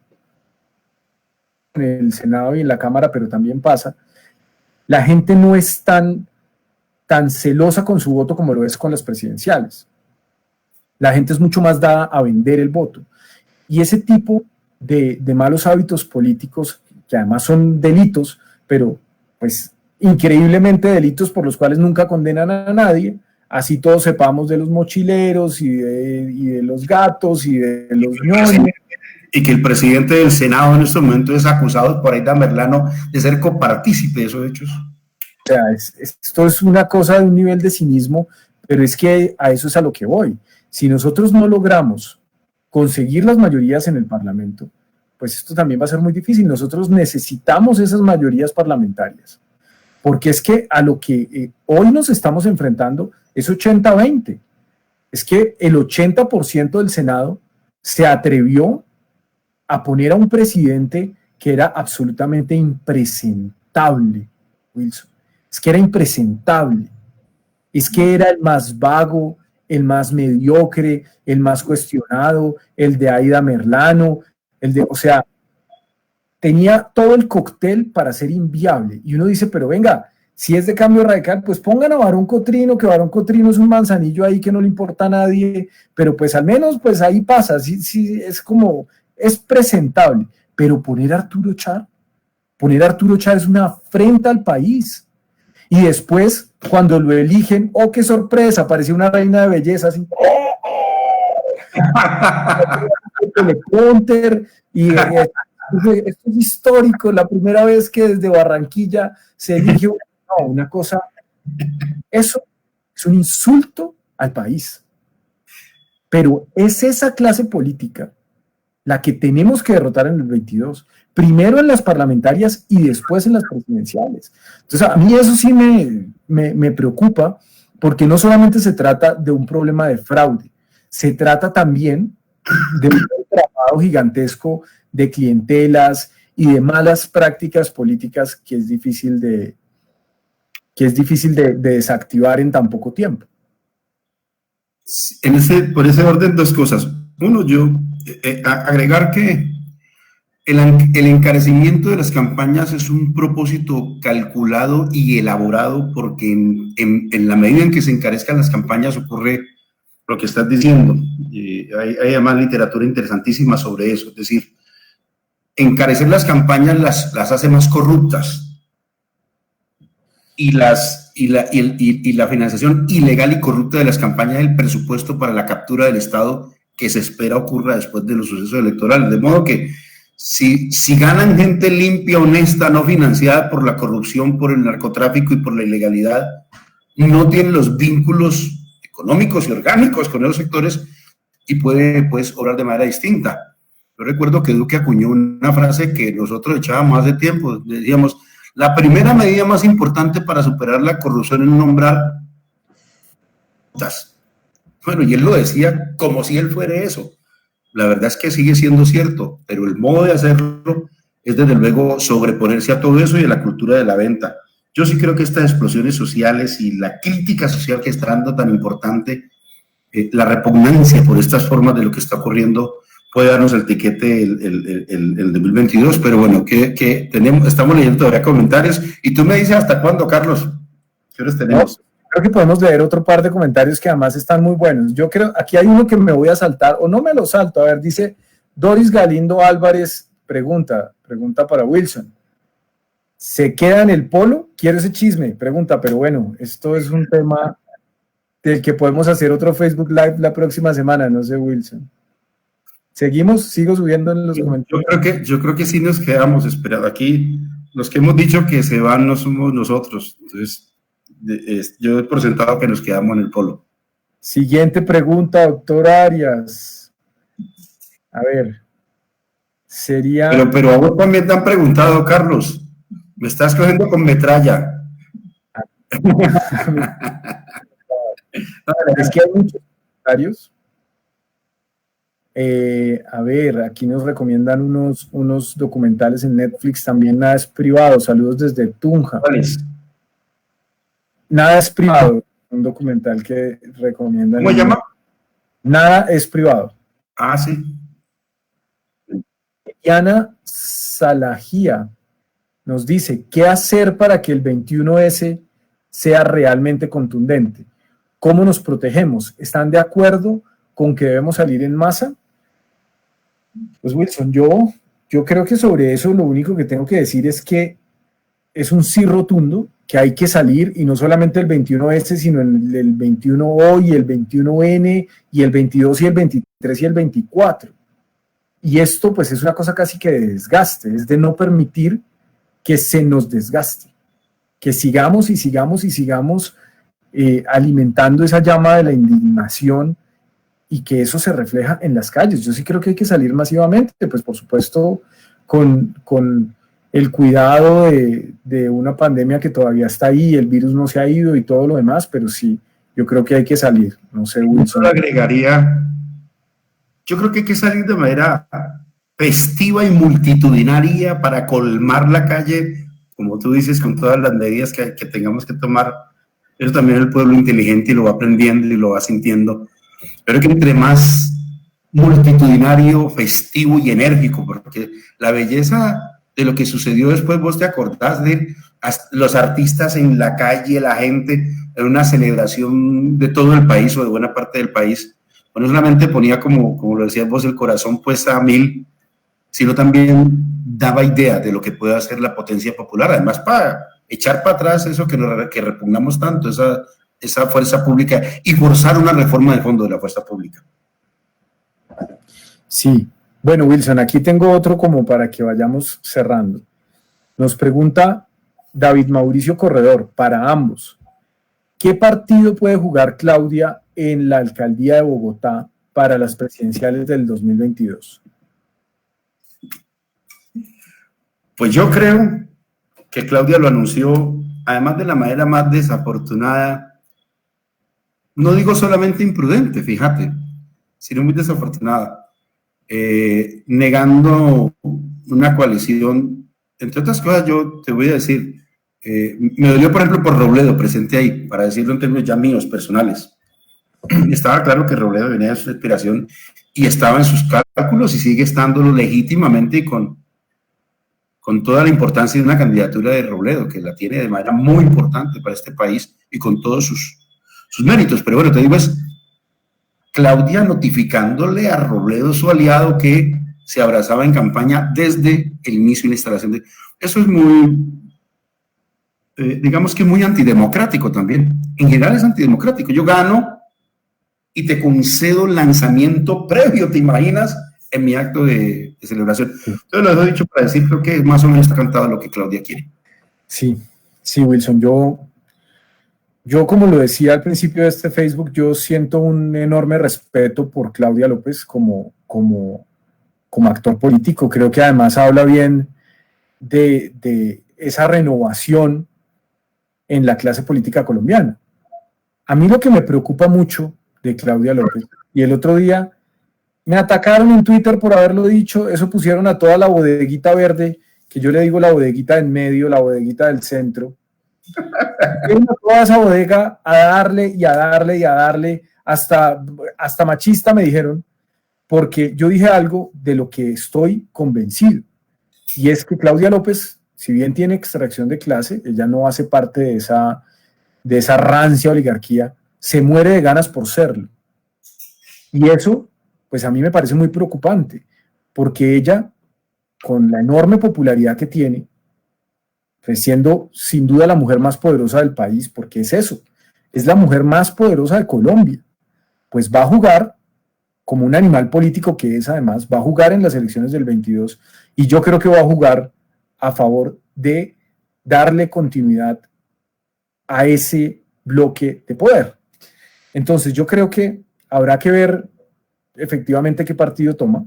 en el Senado y en la Cámara, pero también pasa, la gente no es tan celosa con su voto como lo es con las presidenciales. La gente es mucho más dada a vender el voto. Y ese tipo de malos hábitos políticos, que además son delitos, pero pues increíblemente delitos por los cuales nunca condenan a nadie, así todos sepamos de los mochileros y de los gatos y de los ñoños. Y que el presidente del Senado en este momento es acusado por Aida Merlano de ser copartícipe de esos hechos. O sea, esto es una cosa de un nivel de cinismo, pero es que a eso es a lo que voy. Si nosotros no logramos conseguir las mayorías en el Parlamento, pues esto también va a ser muy difícil. Nosotros necesitamos esas mayorías parlamentarias, porque es que a lo que hoy nos estamos enfrentando es 80-20. Es que el 80% del Senado se atrevió a poner a un presidente que era absolutamente impresentable, Wilson. Es que era impresentable. Es que era el más vago, el más mediocre, el más cuestionado, el de Aida Merlano, o sea, tenía todo el cóctel para ser inviable. Y uno dice, pero venga, si es de Cambio Radical, pues pongan a Barón Cotrino, que Barón Cotrino es un manzanillo ahí que no le importa a nadie, pero pues al menos pues ahí pasa, sí, es presentable. Pero poner a Arturo Char es una afrenta al país. Y después, cuando lo eligen, ¡oh, qué sorpresa! Parecía una reina de belleza, así, teleprompter, y esto es histórico, la primera vez que desde Barranquilla se elige una cosa, eso es un insulto al país. Pero es esa clase política la que tenemos que derrotar en el 22, primero en las parlamentarias y después en las presidenciales. Entonces, a mí eso sí me preocupa, porque no solamente se trata de un problema de fraude, se trata también de un trabajo gigantesco de clientelas y de malas prácticas políticas que es difícil de desactivar en tan poco tiempo. Por ese orden, dos cosas. Uno, agregar que el encarecimiento de las campañas es un propósito calculado y elaborado, porque en la medida en que se encarezcan las campañas ocurre lo que estás diciendo. Hay además literatura interesantísima sobre eso. Es decir, encarecer las campañas las hace más corruptas, y la financiación ilegal y corrupta de las campañas, el presupuesto para la captura del Estado que se espera ocurra después de los sucesos electorales. De modo que si ganan gente limpia, honesta, no financiada por la corrupción, por el narcotráfico y por la ilegalidad, no tienen los vínculos económicos y orgánicos con esos sectores y puede, pues, obrar de manera distinta. Yo recuerdo que Duque acuñó una frase que nosotros echábamos hace tiempo, decíamos: la primera medida más importante para superar la corrupción es nombrar. Bueno, y él lo decía como si él fuera eso. La verdad es que sigue siendo cierto, pero el modo de hacerlo es desde luego sobreponerse a todo eso y a la cultura de la venta. Yo sí creo que estas explosiones sociales y la crítica social que está dando tan importante, la repugnancia por estas formas de lo que está ocurriendo, puede darnos el tiquete el 2022, pero bueno, estamos leyendo todavía comentarios, y tú me dices hasta cuándo, Carlos. ¿Qué horas tenemos? Creo que podemos leer otro par de comentarios que además están muy buenos. Yo creo, aquí hay uno que me voy a saltar, o no me lo salto. A ver, dice Doris Galindo Álvarez, pregunta para Wilson. ¿Se queda en el polo? Quiero ese chisme, pregunta, pero bueno, esto es un tema del que podemos hacer otro Facebook Live la próxima semana, no sé, Wilson. ¿Seguimos? ¿Sigo subiendo en los comentarios? Yo creo que sí nos quedamos esperando. Aquí los que hemos dicho que se van no somos nosotros. Entonces, yo he por sentado que nos quedamos en el polo. Siguiente pregunta, doctor Arias. A ver, sería... Pero a vos también te han preguntado, Carlos. Me estás cogiendo con metralla. Es que hay muchos comentarios. A ver, aquí nos recomiendan unos documentales en Netflix, también Nada es privado, saludos desde Tunja. ¿Cuál es? Nada es privado, un documental que recomiendan. ¿Cómo se llama? Nada es privado. Ah, sí. Diana Salahía nos dice, ¿qué hacer para que el 21S sea realmente contundente? ¿Cómo nos protegemos? ¿Están de acuerdo con que debemos salir en masa? Pues Wilson, yo creo que sobre eso lo único que tengo que decir es que es un sí rotundo, que hay que salir, y no solamente el 21S, sino el 21O y el 21N y el 22 y el 23 y el 24. Y esto pues es una cosa casi que de desgaste, es de no permitir que se nos desgaste, que sigamos y sigamos y sigamos alimentando esa llama de la indignación, y que eso se refleja en las calles. Yo sí creo que hay que salir masivamente, pues por supuesto con el cuidado de una pandemia que todavía está ahí, el virus no se ha ido y todo lo demás, pero sí, yo creo que hay que salir. No sé, Wilson. Yo agregaría, yo creo que hay que salir de manera festiva y multitudinaria para colmar la calle, como tú dices, con todas las medidas que tengamos que tomar. Eso también el pueblo inteligente y lo va aprendiendo y lo va sintiendo. Pero que entre más multitudinario, festivo y enérgico, porque la belleza de lo que sucedió después, vos te acordás de los artistas en la calle, la gente, en una celebración de todo el país o de buena parte del país. No solamente ponía, como lo decías vos, el corazón puesta a 1000, sino también daba idea de lo que puede hacer la potencia popular, además para echar para atrás eso que repugnamos tanto, esa fuerza pública, y forzar una reforma de fondo de la fuerza pública. Sí. Bueno, Wilson, aquí tengo otro como para que vayamos cerrando. Nos pregunta David Mauricio Corredor, para ambos, ¿qué partido puede jugar Claudia en la alcaldía de Bogotá para las presidenciales del 2022? Pues yo creo que Claudia lo anunció, además de la manera más desafortunada, no digo solamente imprudente, fíjate, sino muy desafortunada, negando una coalición. Entre otras cosas, yo te voy a decir, me dolió, por ejemplo, por Robledo, presente ahí, para decirlo en términos ya míos, personales. Estaba claro que Robledo venía de su inspiración y estaba en sus cálculos y sigue estándolo legítimamente y con toda la importancia de una candidatura de Robledo, que la tiene de manera muy importante para este país y con todos sus méritos. Pero bueno, te digo, es Claudia notificándole a Robledo, su aliado, que se abrazaba en campaña desde el inicio y la instalación de... Eso es muy, digamos que muy antidemocrático también. En general es antidemocrático. Yo gano y te concedo lanzamiento previo, ¿te imaginas? En mi acto de celebración. Entonces lo he dicho para decir, creo que más o menos está cantado lo que Claudia quiere. Sí, sí, Wilson, yo como lo decía al principio de este Facebook, yo siento un enorme respeto por Claudia López como actor político. Creo que además habla bien de esa renovación en la clase política colombiana. A mí lo que me preocupa mucho de Claudia López, y el otro día me atacaron en Twitter por haberlo dicho, eso pusieron a toda la bodeguita verde, que yo le digo la bodeguita del medio, la bodeguita del centro, toda esa bodega a darle y a darle y a darle, hasta machista me dijeron, porque yo dije algo de lo que estoy convencido, y es que Claudia López, si bien tiene extracción de clase, ella no hace parte de esa rancia oligarquía, se muere de ganas por serlo. Y eso, pues a mí me parece muy preocupante, porque ella, con la enorme popularidad que tiene, pues siendo sin duda la mujer más poderosa del país, porque es eso, es la mujer más poderosa de Colombia, pues va a jugar como un animal político que es, además, va a jugar en las elecciones del 22, y yo creo que va a jugar a favor de darle continuidad a ese bloque de poder. Entonces yo creo que habrá que ver efectivamente qué partido toma.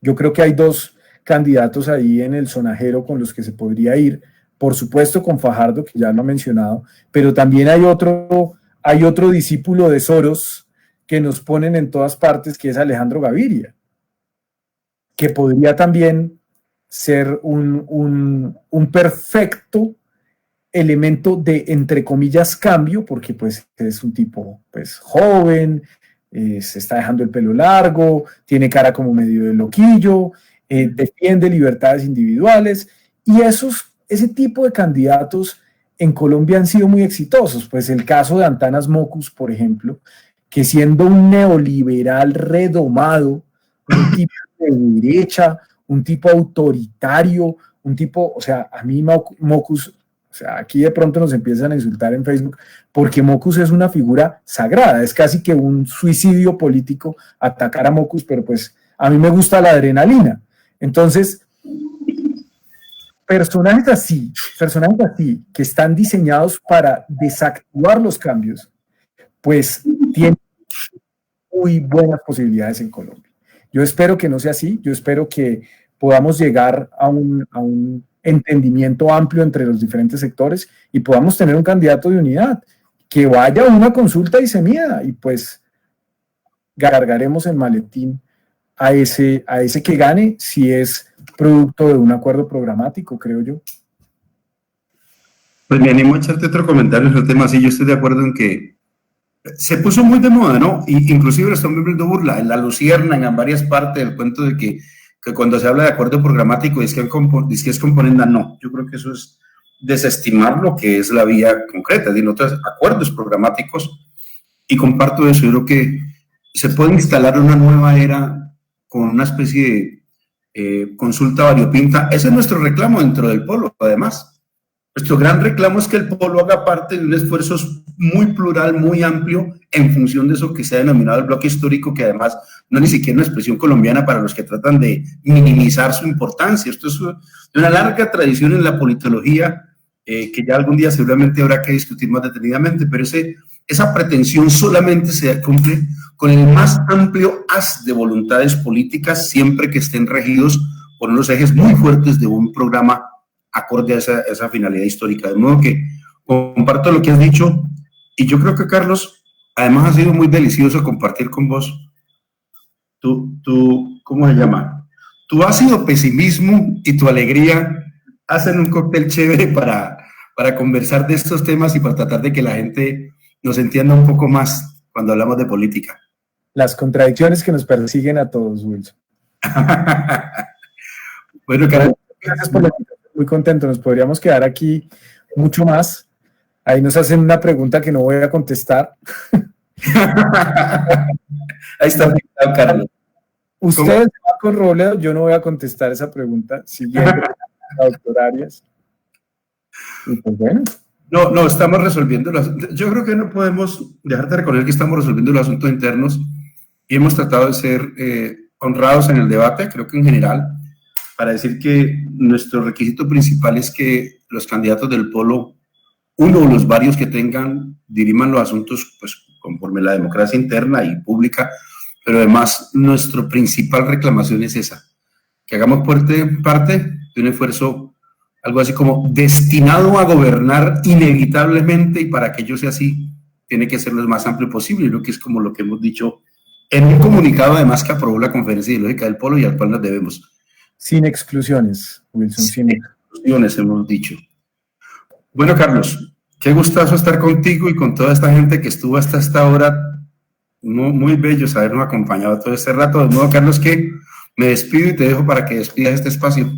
Yo creo que hay dos candidatos ahí en el sonajero con los que se podría ir, por supuesto con Fajardo, que ya lo ha mencionado, pero también hay otro discípulo de Soros que nos ponen en todas partes, que es Alejandro Gaviria, que podría también ser un perfecto elemento de, entre comillas, cambio, porque pues es un tipo pues joven, se está dejando el pelo largo, tiene cara como medio de loquillo, defiende libertades individuales, y ese tipo de candidatos en Colombia han sido muy exitosos. Pues el caso de Antanas Mockus, por ejemplo, que siendo un neoliberal redomado, un tipo de derecha, un tipo autoritario, un tipo, o sea, a mí Mockus, o sea, aquí de pronto nos empiezan a insultar en Facebook, porque Mockus es una figura sagrada, es casi que un suicidio político atacar a Mockus, pero pues a mí me gusta la adrenalina. Entonces, personajes así, que están diseñados para desactivar los cambios, pues tienen muy buenas posibilidades en Colombia. Yo espero que no sea así, yo espero que podamos llegar a un entendimiento amplio entre los diferentes sectores y podamos tener un candidato de unidad, que vaya a una consulta y se mida, y pues cargaremos el maletín a ese que gane, si es producto de un acuerdo programático, creo yo. Pues me animo a echarte otro comentario sobre el tema. Sí, yo estoy de acuerdo en que se puso muy de moda, ¿no? Y inclusive lo están viendo burla, en la lucierna, en varias partes del cuento de que cuando se habla de acuerdo programático es que es componenda. No, yo creo que eso es desestimar lo que es la vía concreta, de otros acuerdos programáticos, y comparto eso. Yo creo que se puede instalar una nueva era con una especie de consulta variopinta. Ese es nuestro reclamo dentro del Polo, además. Nuestro gran reclamo es que el Polo haga parte de un esfuerzo muy plural, muy amplio, en función de eso que se ha denominado el bloque histórico, que además no ni siquiera una expresión colombiana para los que tratan de minimizar su importancia. Esto es de una larga tradición en la politología que ya algún día seguramente habrá que discutir más detenidamente, pero esa pretensión solamente se cumple con el más amplio haz de voluntades políticas, siempre que estén regidos por unos ejes muy fuertes de un programa acorde a esa finalidad histórica. De modo que comparto lo que has dicho, y yo creo que, Carlos, además ha sido muy delicioso compartir con vos ¿cómo se llama? Tu ácido pesimismo y tu alegría hacen un cóctel chévere para conversar de estos temas y para tratar de que la gente nos entienda un poco más cuando hablamos de política. Las contradicciones que nos persiguen a todos, Wilson. Bueno, Carlos. Gracias por la invitación, muy contento. Nos podríamos quedar aquí mucho más. Ahí nos hacen una pregunta que no voy a contestar. Ahí está, Carlos. Ustedes van con Robledo, yo no voy a contestar esa pregunta. Siguiente, doctor Arias. Y pues bueno. No, estamos resolviendo yo creo que no podemos dejar de reconocer que estamos resolviendo los asuntos internos y hemos tratado de ser honrados en el debate, creo que en general, para decir que nuestro requisito principal es que los candidatos del polo, uno o los varios que tengan, diriman los asuntos pues conforme la democracia interna y pública, pero además nuestra principal reclamación es esa, que hagamos parte de un esfuerzo, algo así como destinado a gobernar inevitablemente, y para que ello sea así, tiene que ser lo más amplio posible, y lo que es como lo que hemos dicho en un comunicado además que aprobó la Conferencia Ideológica del Polo y al cual nos debemos. Sin exclusiones, Wilson. Sin exclusiones, hemos dicho. Bueno, Carlos, qué gustazo estar contigo y con toda esta gente que estuvo hasta esta hora. Muy bello habernos acompañado todo este rato. De modo, Carlos, que me despido y te dejo para que despidas este espacio.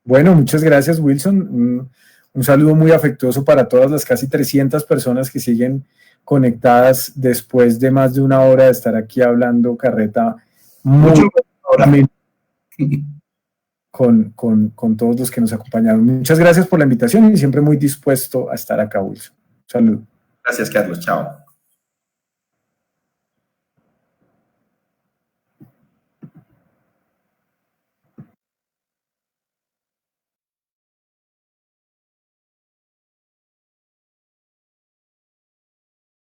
Bueno, muchas gracias, Wilson. Un saludo muy afectuoso para todas las casi 300 personas que siguen conectadas después de más de una hora de estar aquí hablando carreta muy con todos los que nos acompañaron. Muchas gracias por la invitación y siempre muy dispuesto a estar acá, Wilson. Salud. Gracias, Carlos. Chao.